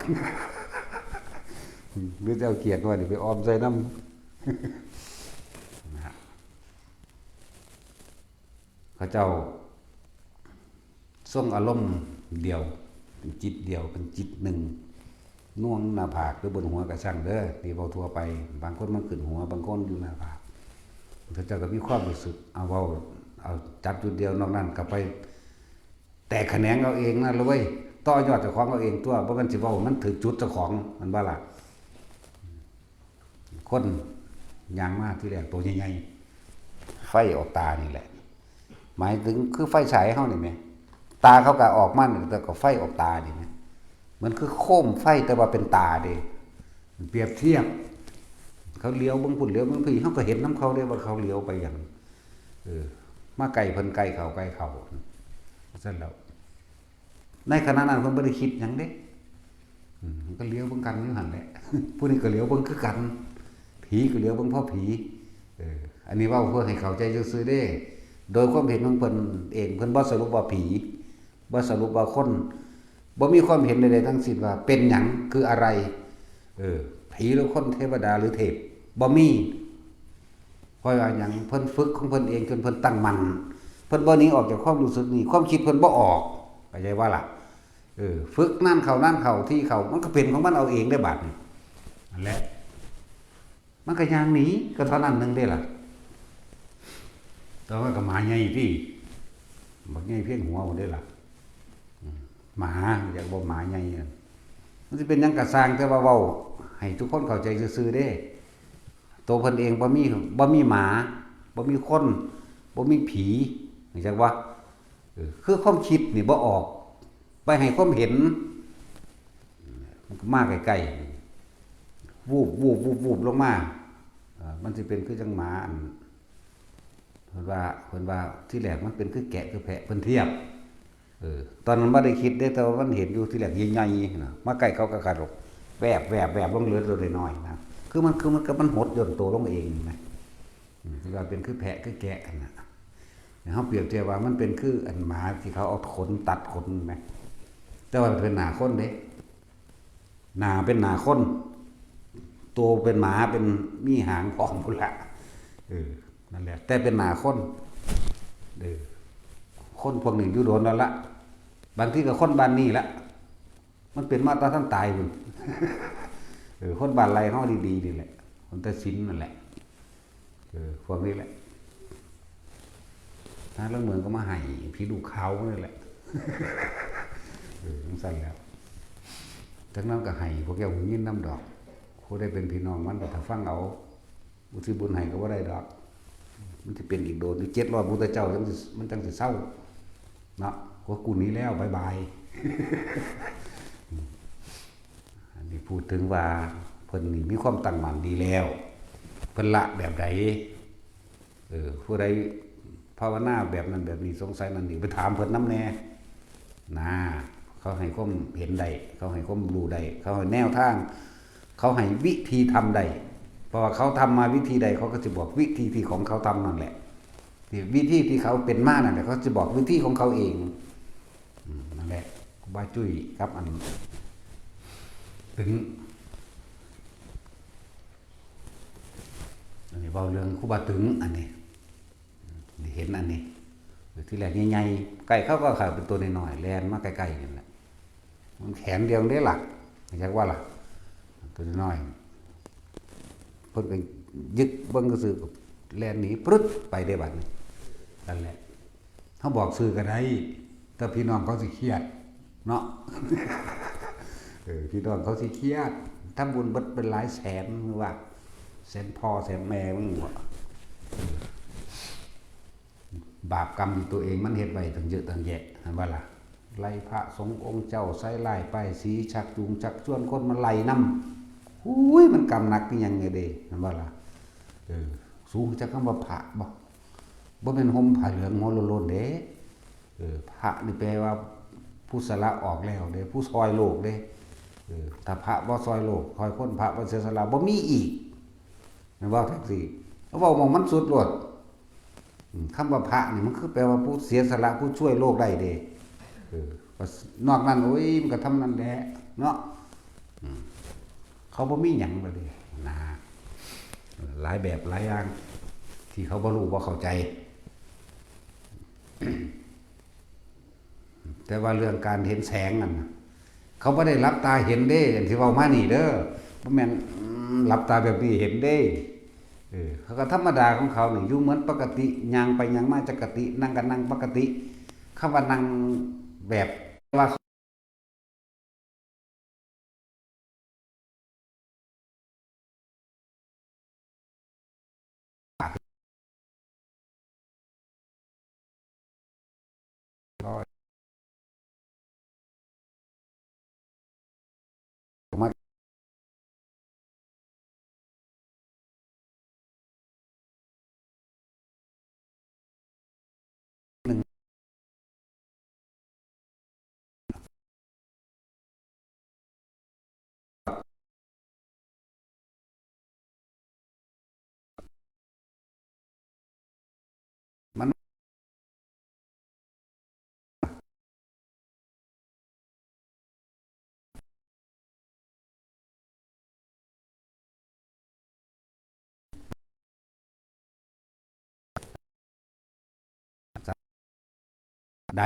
หรือจะเอาเกียรติว่านี่ไปออมใส่น้ำนะฮะเขาเจ้าทรงอารมณ์เดียวเป็นจิตเดียวเป็นจิตหนึ่งน่วงหน้าผากหรือบนหัวกระช่างเด้อที่เว้าทั่วไปบางคนมันขึ้นหัวบางคนอยู่หน้าผากเขาเจ้าก็มีความรู้สึกเอาเว้าเอาจับจุดเดียวนอกนั้นก็ไปแต่แขนงเอาเองนะเลยต่อยอดเจ้าของเอาเองตัวเพราะมันสิเว้ามันถือจุดเจ้าของมันบ่ล่ะคนยางมากที่แรกตัวใหญ่ๆไฟออกตานี่แหละหมายถึงคือไฟฉายเฮานี่แหมตาเขาก็ออกมาแต่ก็ไฟออกตานี่แหมมันคือโคมไฟแต่ว่าเป็นตาเด้เปรียบเทียบเขาเลี้ยวเบิ่งพุ่นเลี้ยวเบิ่งพี่เฮาก็เห็นนำเขาได้ว่าเขาเลี้ยวไปอย่างมาไกลเพิ่นไกลเขาซั่นแล้วในขณะนั้นเพิ่นบ่ได้คิดหยังเด้มันก็เลี้ยวเบิ่งกันอยู่หั่นแหละผู้นี้ก็เลี้ยวเบิ่งคือกันผีก็เลี้ยวเบิ่งเพราะผีอันนี้เว้าเพื่อให้เข้าใจซื่อๆเด้โดยความเห็นของเพิ่นเองเพิ่นบ่สรุปว่าผีบ่สรุปว่าคนบ่มีความเห็นใดๆทั้งสิ้นว่าเป็นหยังคืออะไรผีหรือคนเทวดาหรือเทพบ่มีเพราะว่าหยังเพิ่นฝึกของเพิ่นเองจนเพิ่นตั้งมั่นเพิ่นบ่หนีออกจากความรู้สึกนี้ความคิดเพิ่นบ่ออกเข้าใจว่าล่ะฝึกนั่นเข้าที่เข้ามันก็เป็นของมันเอาเองได้บัดนี้นั่นแหละมันก็ย่างหนีก็เท่านั้นนึงได้ล่ะแต่ว่าก็หมาใหญ่ที่บักใหญ่เพี้ยนหัวบ่ได้ล่ะหมาอยากบ่หมาใหญ่มันสิเป็นหยังก็สร้างแต่ว่าเว้าให้ทุกคนเข้าใจซื่อๆเด้ตัวเพิ่นเองบ่มีหมาบ่มีคนบ่มีผีเข้าใจว่าคือความคิดนี่บ่ออกไปให้ความเห็นมันก็มาใกล้ๆวูบลงมามันสิเป็นคือจังหมาเพิ่นว่าที่แรกมันเป็นคือแกะคือแพะเพิ่นเทียบตอนนั้นบ่ได้คิดเด้แต่ว่ามันเห็นอยู่ที่แรกใหญ่ๆนะมาใกล้เขาก็กระดกแวบลงเหลือตัวน้อยๆนะคือมันหดย่นตัวลงเองนะที่ว่าเป็นคือแพะคือแกะนะเฮาเปรียบเทียบว่ามันเป็นคืออันหมาที่เขาเอาขนตัดขนมั้ยแต่ว่าเป็นหน้าคนเด้หน้าเป็นหน้าคนตัวเป็นหมาเป็นมีหางพร้อมพุ่นละนั่นแหละแต่เป็นหน้าคนคนพวกนี้อยู่โดนแล้วละบางทีก็คนบ้านนี้ละมันเป็นมาตราท่านตายพุ่นคนบ้านไรเฮาดีๆนี่แหละคนตะสินนั่นแหละพวกนี้แหละถ้าเรื่องเมืองก็มาให้พี่ดูเขานี่แหละต้องใส่แล้วทั้งนั้นก็ให้พวกแกหูยินน้ำดอกผู้ได้เป็นพี่น้องมันก็ถ้าฟังเอาอุทิศบุญให้ก็บ่ได้ดอกมันจะเป็นอีกโดนที่700พุทธเจ้ามันจังสิเศร้าเนาะว่ากูนี้แล้วบายอันนี้พูดถึงว่าเพิ่นนี่มีความตั้งมั่นดีแล้วเพิ่นละแบบใดผู้ใดภาวนาแบบนั้นแบบนี้สงสัยนั่นนี่ไปถามเพิ่นนำแน่นะเขาให้ความเห็นได้เขาให้ความรู้ได้เขาให้แนวทางเขาให้วิธีทำได้เพราะว่าเขาทำมาวิธีใดเขาก็จะบอกวิธีที่ของเขาทำนั่นแหละวิธีที่เขาเป็นมานั่นแหละเขาจะบอกวิธีของเขาเองนั่นแหละครูบาจุ้ยครับอันถึงอันนี้เว้าเรื่องครูบาถึงอันนี้เห็นอันนี้ที่แรกใหญ่ๆใกล้เขาก็ขาเป็นตัวน้อยๆแลนมาใกล้ๆนั่นแหละมันแขนเดียวได้หลักไม่ใช่ว่าล่ะตัวน้อยเพิ่นก็ยึกเบิ่งก็ซื้อแลนหนีปรึ๊ดไปได้บัดนี้นั่นแหละเขาบอกซื้อก็ได้แต่พี่น้องเขาสิเครียดเนาะพี่น้องเขาสิเครียดทำบุญเบิดเป็นหลายแสนว่าแสนพ่อแสนแม่มึงว่าบาปกรรมตัวเองมันเฮ็ดไว้ตั้งเยอะตั้งแยะเห็นบ่ล่ะไล่พระสงฆ์องค์เจ้าใส่ลายป้ายสีชักจูงชักชวนคนมาไล่นำอุ้ยมันกรรมหนักนี่ยังไงเด้เห็นบ่ล่ะสูงจากคำว่าพระบ่เป็นห่มผ้าเหลืองหัวโลนๆเด้พระนี่แปลว่าผู้สละออกแล้วเด้ผู้ซอยโลกเด้ถ้าพระบ่ซอยโลกคอยคนพระบ่เสียสละบ่มีอีกแม่นบ่แท็กซี่เขาเว้ามองมันสุดโลด คำว่าพระนี่มันคือแปลว่าผู้เสียสละผู้ช่วยโลกได้เด้นอกนั้นโอ้ยมันก็ทำนั่นแหละเนาะเขาบ่มีหยังเลยนะหลายแบบหลายอย่างที่เขาบ่รู้บ่เข้าใจแต่ว่าเรื่องการเห็นแสงนั่นเขาไม่ได้รับตาเห็นเด้อย่างที่เว้ามานี่เด้อบ่แม่นรับตาแบบนี้เห็นเด้เขาก็ธรรมดาของเขานี่อยู่เหมือนปกติย่างไปย่างมาจักตินั่งก็นั่งปกติคำว่านั่งแบบว่ามาหนึ่งมันได้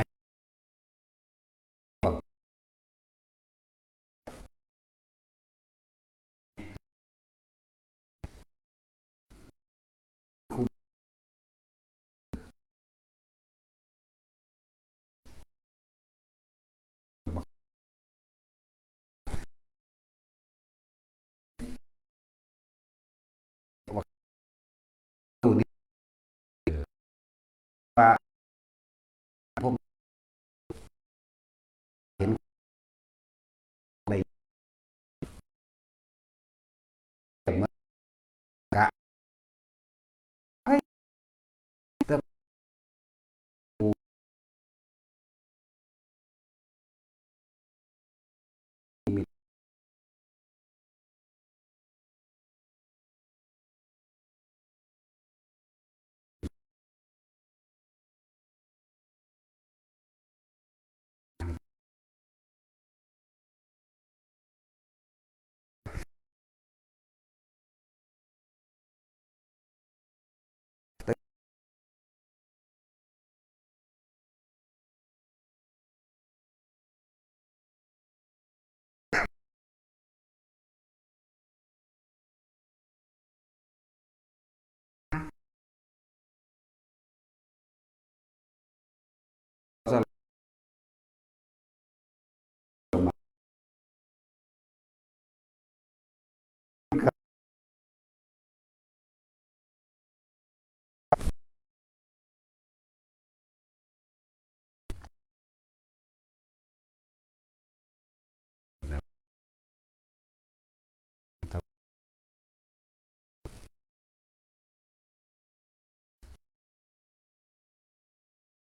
ตัวนี้ว่าผมเห็นในเมื่อกะเฮ้ยแต่มี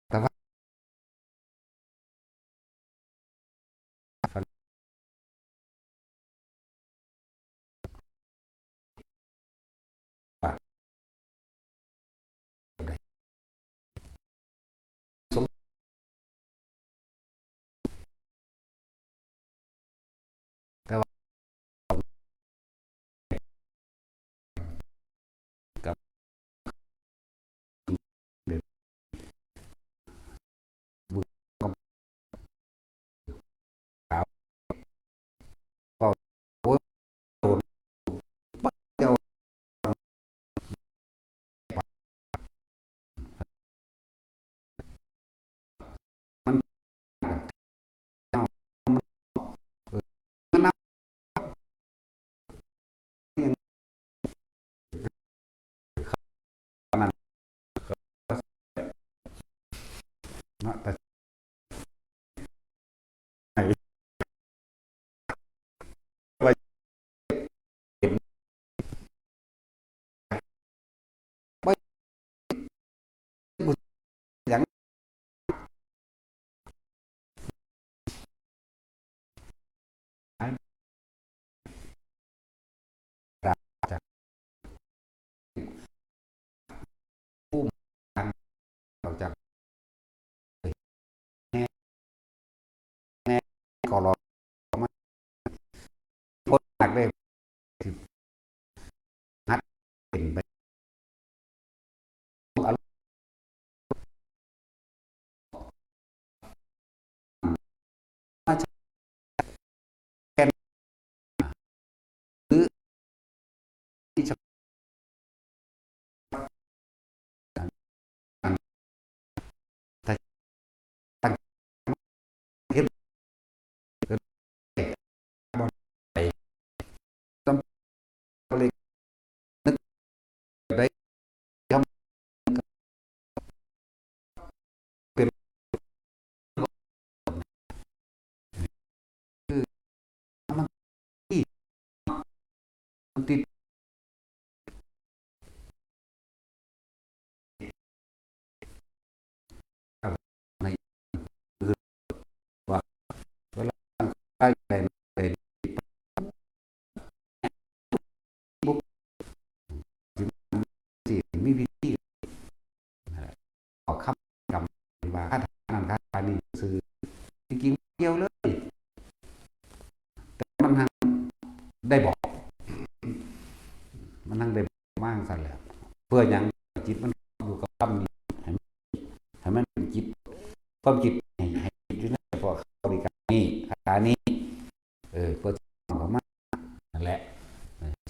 แต่ว่าสมแต่ว่ากับเด็กบุญก็ขาวก็โอ้ยโดนเจ้ามันเจ้ามันนับเพียงขนาดนั้นแต่ไหนว่าเห็นไม่อย่างนั้นจากผู้ ก็รอมาพ้นหนักได้ฮัดเป็นไปอารมณ์แค่หรือที่จะตั้งเฮ็ดบ่ได้ต้องเลยนึกได้ย่อมเป็นคือมันที่มันติดในว่าเวลาใกล้ไปสิมีวิธีออกคำกรรมว่าคาถานั้นคาถานี้ซื้อจริงๆเกี่ยวเลยมันได้บอกมันนั่งได้มากสั่นแหละเพื่อยังจิตมันอยู่กับคำนี้ให้มันเป็นจิตความจิตให้จิตอยู่ในเฉพาะบริการนี้คาถานี้เพื่อของมันนั่นแหละ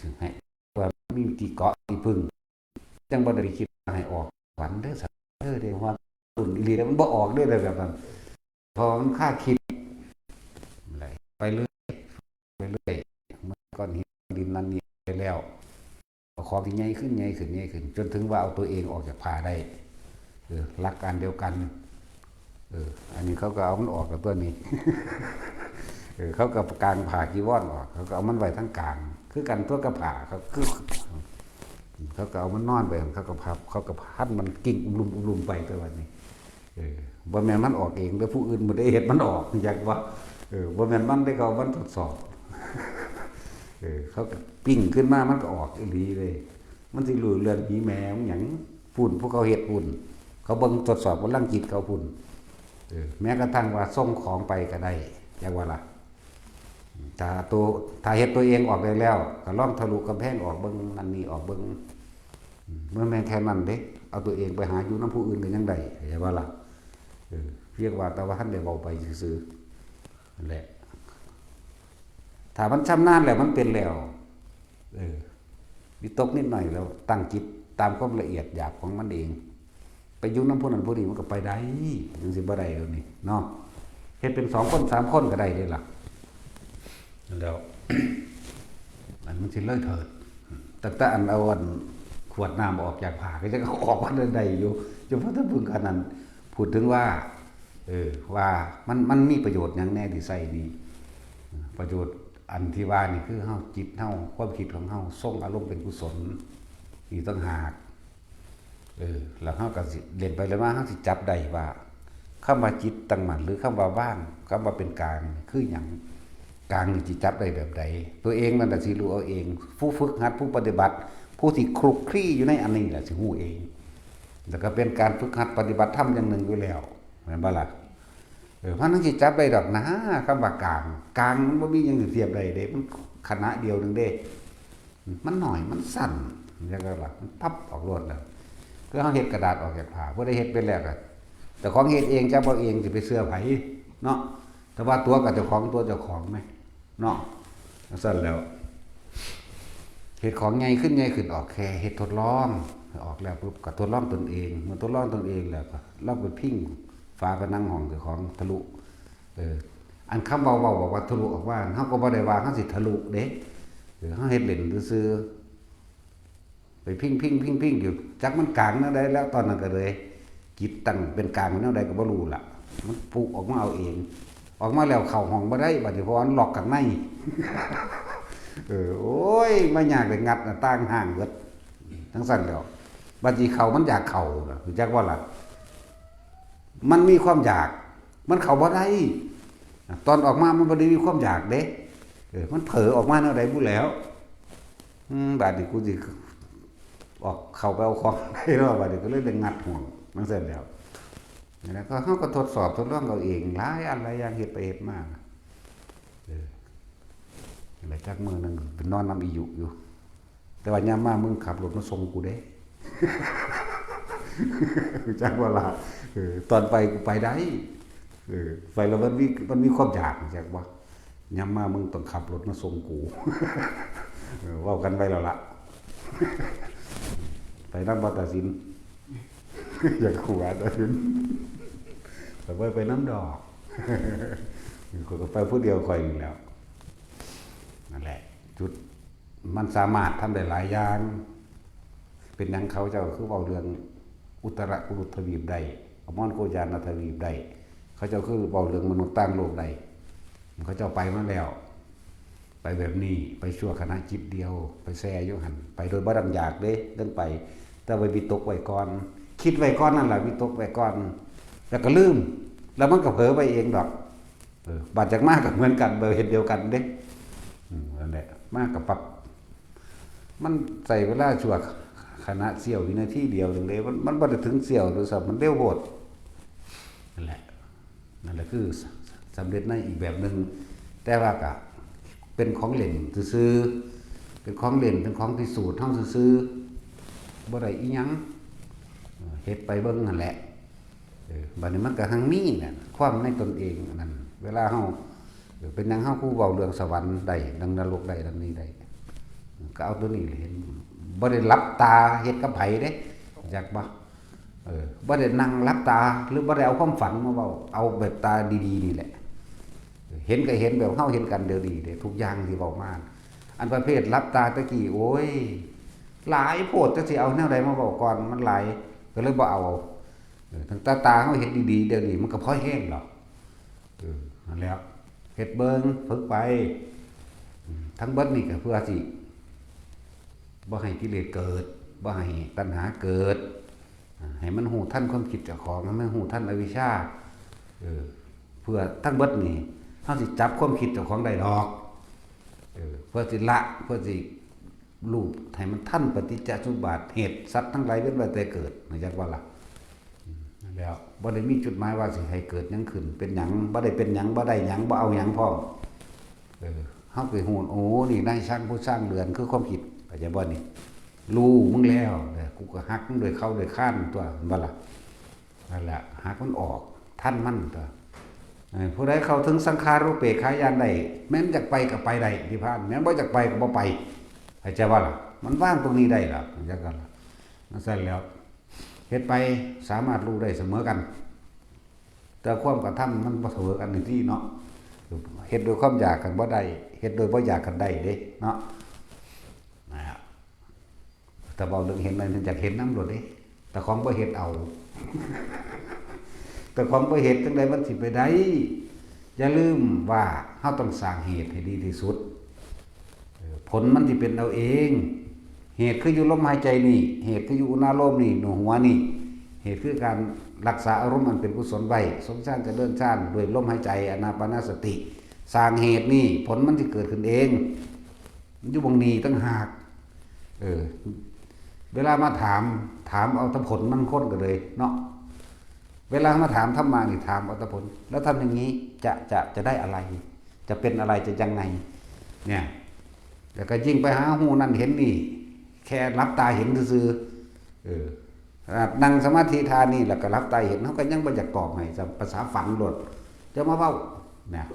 ถึงให้ว่ามีวิธีเกาะที่พึ่งจังบ่ได้คิดให้ออกฝันเด้อสัตว์เด้ว่าตุ่นอีหลีแล้วมันบ่ออกเด้อแบบนั้นพอมันค่าคิดอะไรไปเรื่อยไปเรื่อยมันก้อนหินดินนั้นนี่ไปแล้วของที่ใหญ่ขึ้นใหญ่ขึ้นใหญ่ขึ้นจนถึงว่าเอาตัวเองออกจากผ้าได้หลักการเดียวกันอันนี้เขาก็เอามันออกกับตัวนี้เขาก็กลางผ่าจีวรออกเขาก็เอามันไว้ทั้งกลางคือกันตัวกระผ่าเขาคือเขาก็เอามันนอนไปเขาก็พับเขาก็พัดมันกิ่งอุ้มไปตัววันนี้บ่แม่นมันออกเองแต่ผู้อื่นบ่ได้เฮ็ดมันออกอยากว่าบ่แม่นมันได้เขามันทดสอบเขาก็ปิ้งขึ้นมามันก็ออกอีหลีเลยมันสิรู้เรื่องผีแมวหยังฝุ่นพวกเขาเฮ็ดฝุ่นเขาเบิ่งทดสอบว่าร่างจิตเขาฝุ่นแม้กระทั่งว่าส่งของไปก็ได้อย่างว่าล่ะถ้าเฮ็ดตัวเองออกได้แล้วก็ลองทะลุกำแพงออกเบิ่งนั่นนี่ออกเบิ่งเมื่อแม่นแค่นั้นเด้เอาตัวเองไปหาอยู่นำผู้อื่นก็ยังได้อย่างว่าล่ะเรียกว่าแต่ว่าท่านได้เว้าไปซื่อๆนั่นแหละถ้ามันชำนาญแล้วมันเป็นแล้ววิตกนิดหน่อยแล้วตั้งจิตตามความละเอียดหยาบของมันเองไปยุ่งน้ำผู้นั้นผู้นี้มันก็ไปได้ยังสิบ่ได้แล้วนี่เนาะเฮ็ดเป็น2 คน 3 คนก็ได้เด้ล่ะแล้วมันสิเลยเถิดแต่อันเอาอันขวดน้ำออกจากผ้าก็จะออกมาได้อยู่เฉพาะถ้าพึ่งขนาดพูดถึงว่าว่ามันมีประโยชน์หยังแน่ที่ใส่นี่ประโยชน์อันที่ว่านี่คือเฮาจิตเฮาความคิดของเฮาส่งอารมณ์เป็นกุศลนี่ต่างหากแล้วเฮาก็สิเล่นไปแล้วมาเฮาสิจับได้ว่าคำว่าจิตตั้งมั่นหรือคำว่าว่างคำว่าเป็นกลางคือหยังกลางนี่สิจับได้แบบใดตัวเองนั่นน่ะสิรู้เอาเองผู้ฝึกหัดผู้ปฏิบัติผู้ที่คลุกคลีอยู่ในอันนี้แหละสิฮู้เองแล้วก็เป็นการฝึกหัดปฏิบัติธรรมอย่างหนึ่งอยู่แล้วแม่นบ่ล่ะเพราะนั้นสิจับได้ดอกนะคำว่ากลางมันบ่มีหยังสิเทียบได้เด้มันคณะเดียวนึงเด้มันน้อยมันสั้นจังได๋ล่ะมันพับออกโลดแล้วคือเฮาเฮ็ดกระดาษออกจากผ้าบ่ได้เฮ็ดเป็นแล้วก็แต่ของเฮ็ดเองจักบ่เองสิไปเชื่อไผเนาะแต่ว่าตัวกับเจ้าของตัวเจ้าของมั้ยเนาะซั่นแล้วเฮ็ดของใหญ่ขึ้นออกแค่เฮ็ดทดลองออกแล้วปุ๊บก็ทดลองตนเองเมื่อทดลองตนเองแล้วก็ลองไปพิงฝาผนังห้องเจ้าของทะลุอันคำเว้าบอกว่าทะลุออกว่าเฮาก็บ่ได้ว่าเฮาสิทะลุเด้เฮาเฮ็ดเล่นซื่อไปพิงอยู่จักมันกลางแนวใดแล้วตอนนั้นก็เลยจิตตั้งเป็นกลางแนวใดก็บ่รู้ล่ะมันปุออกมาเอาเองออกมาแล้วเข้าห้องบ่ได้บัดนี้เพราะมันล็อกข้างในโอ้ยมายากได้งัดหน้าต่างห้างเบิดทั้งสั่นแล้วบัดนี้เข้ามันอยากเข้าน่ะรู้จักว่าล่ะมันมีความอยากมันเข้าบ่ได้ตอนออกมามันบ่ได้มีความอยากเด้มันเผลอออกมาแนวใดบ่แล้วบัดนี้กูสิออกเข้าไปเอาของได้แล้วบัดนี้ก็เลยได้งัดห่วงจังซั่นแล้วก็เฮาก็ทดสอบทดลองเอาเองหลายอันหลายอย่างเฮ็ดไปเฮ็ดมา อะไรจักมือนึงเป็นนอนน้ำอีอยู่แต่ว่ายามมามึงขับรถมาส่งกูเด้จักว่าล่ะตอนไปกูไปได้ไปแล้วมันมีความอยากจักว่ายามมามึงต้องขับรถมาส่งกูเว้ากันไปแล้วล่ะไปนำบ่ตัดสินอยากขู่ตัดสินไปน้ำดอกคนก็ไปผู้เดียวค่อยอยู่แล้วนั่นแหละจุดมันสามารถทำได้หลายอย่างเป็นหยังเขาเจ้าคือเว้าเรื่องอุตรกุรุทวีปได้อมรโกยานทวีปได้เขาเจ้าคือเว้าเรื่องมนุษย์ต่างโลกได้เขาเจ้าไปมาแล้วไปแบบนี้ไปชั่วขณะจิตเดียวไปแซ่อยู่หั่นไปโดยบ่ดังอยากเด้เดินไปแต่ไว้วิตกไว้ก่อนคิดไว้ก่อนนั่นแหละวิตกไว้ก่อนแล้วก็ลืมแล้วมันก็เผลอไปเองดอกบาดจากมากกับเหมือนกันเบอร์เห็นเดียวกันเด้นั่นแหละมากกับปรับมันใส่เวลาชั่วขณะเสี้ยววินาทีเดียวนึงเลยมันบ่ได้ถึงเสี้ยวหรือสับมันเร็วโหดนั่นแหละคือสำเร็จในอีกแบบนึงแต่ว่าก็เป็นของเล่นซื่อเป็นของเล่นเป็นของพิสูจน์เฮาซื่อบ่ได้อีหยังเฮ็ดไปเบิ่งนั่นแหละบัดนี้มันก็หังมีน่ะความในตนเองนั่นเวลาเฮาเป็นหยังเฮาผู้เว้าเรื่องสวรรค์ได้ดังนรกได้ดังนี้ได้ก็เอาตัวนี้เห็นบ่ได้หลับตาเฮ็ดกับไผเด้จักบ่บ่ได้นั่งหลับตาหรือบ่ได้เอาความฝันมาเว้าเอาแบบตาดีๆนี่แหละเห็นก็เห็นแบบเฮาเห็นกันเดี๋ยวนี้เด้ทุกอย่างที่เว้ามาอันประเภทหลับตาตะกี้โอ้ยหลายโพดจักสิเอาแนวใดมาเว้าก่อนมันหลายก็เลยบ่เอาทั้งตาเฮาเฮ็ดดีๆเดี๋ยวนี้มันก็พอแห้งดอกนั่นแล้วเฮ็ดเบิ่งฝึกไปทั้งเบิดนี่ก็เพื่อสิบ่ให้กิเลสเกิดบ่ให้ตัณหาเกิดให้มันหูทันความคิดเจ้าของให้มันหูทันอวิชชาเพื่อทั้งเบิดนี่เฮาสิจับความคิดเจ้าของได้ดอกเพื่อสิละเพื่อสิรู้ให้มันทันปฏิจจสมุปบาทเหตุสัตว์ทั้งหลายเว้นไว้แต่เกิดนะจักว่าล่ะแล้วบ่ได้มีจุดหมายว่าสิให้เกิดหยังขึ้นเป็นหยังบ่ได้เป็นหยังบ่ได้หยังบ่เอาหยังพร้อมเฮาเคยฮู้โอ้นี่นายช่างผู้สร้างเรือนคือความคิดเข้าใจบ่นี่รู้มึงแล้วกูก็ฮักมึงด้วยเข้าด้วยข้านตัวบ่ล่ะนั่นแหละฮักมันออกท่านมันตัวผู้ใดเข้าถึงสังขารรูปเปกขายานได้แม้นอยากไปก็ไปได้นิพพานแม้นบ่อยากไปก็บ่ไปเข้าใจบ่ล่ะมันว่างตรงนี้ได้ล่ะจังซั่นล่ะนั่นซั่นแล้วเฮ็ดไปสามารถรู้ได้เสมอกันแต่ความกระทำมันบ่เสมอกันในที่เนาะเฮ็ดโดยความอยากกันบ่ได้เฮ็ดโดยบ่อยากกันได้เด้เนาะนะครับแต่เว้าเรื่องเห็นมันอยากเห็นนำโลดเด้แต่ของบ่เฮ็ดเอาแต่ของบ่เฮ็ดจังได๋มันสิไปได้อย่าลืมว่าเฮาต้องสร้างเหตุให้ดีที่สุดผลมันสิเป็นเอาเองเหตุคืออยู่ลมหายใจนี่เหตุคืออยู่อุณาโลมนี่หนูหัวนี่เหตุคือการรักษาอารมณ์อันเป็นกุศลไว้สมชาติเจริญชาติด้วยลมหายใจอานาปานสติสร้างเหตุนี่ผลมันสิเกิดขึ้นเองมันอยู่บางนี้ตั้งหากเวลามาถามเอาแต่ผลมันค้นกันเลยเนาะเวลามาถามธรรมะนี่ถามเอาแต่ผลแล้วทำอย่างนี้จะได้อะไรจะเป็นอะไรจะยังไงเนี่ยแล้วก็ยิ่งไปหาหูนั่นเห็นนี่แค่รับตาเห็นซื่อนั่งสมาธิทานนี่แล้วก็รับตาเห็นเขาก็ยังบ่อยากตอบให้ภาษาฝันหลดจะมาเว้าเนี่ย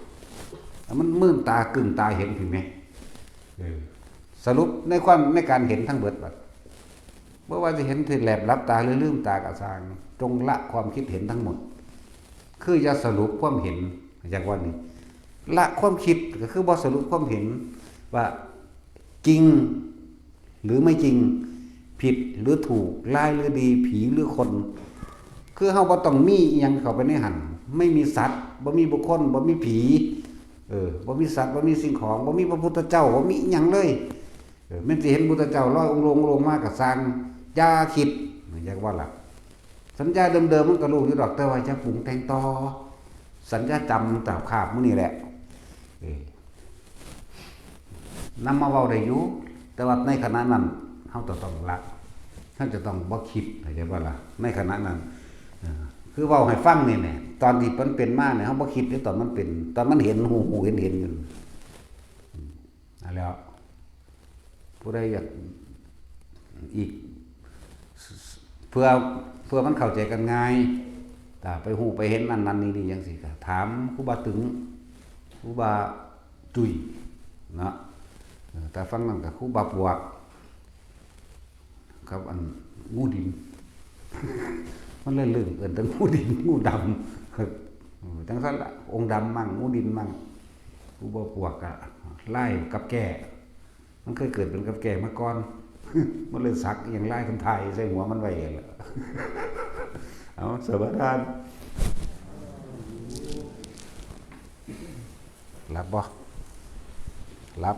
มันมื่นตากึ่งตาเห็นผิดไหมสรุปในการเห็นทั้งเบิดบัดเมื่อว่าจะเห็นที่แหลบรับตาหรือลืมตากระสางจงละความคิดเห็นทั้งหมดคือจะสรุปความเห็นจากวันนี้ละความคิดก็คือบ่สรุปความเห็นว่าจริงหรือไม่จริงผิดหรือถูกร้ายหรือดีผีหรือคนคือเฮาบ่ต้องมีอีหยังเข้าไปในหันไม่มีสัตว์บ่มีบุคคลบ่มีผีบ่มีสัตว์บ่มีสิ่งของบ่มีพระพุทธเจ้าบ่มีอีหยังเลยแม้นสิเห็นพุทธเจ้าลอยองค์ลงมาก็สร้างอย่าคิดอยากว่าล่ะสัญญาเดิมๆมันก็รู้อยู่ดอกแต่ว่าจะปรุงแต่งต่อสัญญาจำตราบคาบมื้อนี้แหละนำมาเว้าได้อยู่แต่ว่าในขณะนั้นเฮาต้องละเฮาจะต้องบ่คิดเข้าใจบ่ล่ะในขณะนั้น คือเว้าให้ฟังนี่แหละตอนที่มันเป็นมาเนี่ยเฮาบ่คิดเด้ตอนมันเป็นตอนมันเห็นหูเห็นอยู่นั่นแล้วผู้ใดอยากอีกเพื่อมันเข้าใจกันง่ายถ้าไปฮู้ไปเห็นนั่นนี่จังซี่ก็ถามครูบาตึงครูบาจุ้ยเนาะแต่ฟังนั่นก็ครูบาปวกครับอันงูดิน มันเลยลึงเอิ้นแต่งูดินงูดำจังซั่นล่ะองค์ดำมั่งงูดินมั่งครูบาปวกก็ไล่กับแก่มันเคยเกิดเป็นกับแก่มาก่อน มันเลยสักอย่างไล่คนไทยใส่หัวมันไว้ล่ะ เอาสวัสดีรับบ่รับ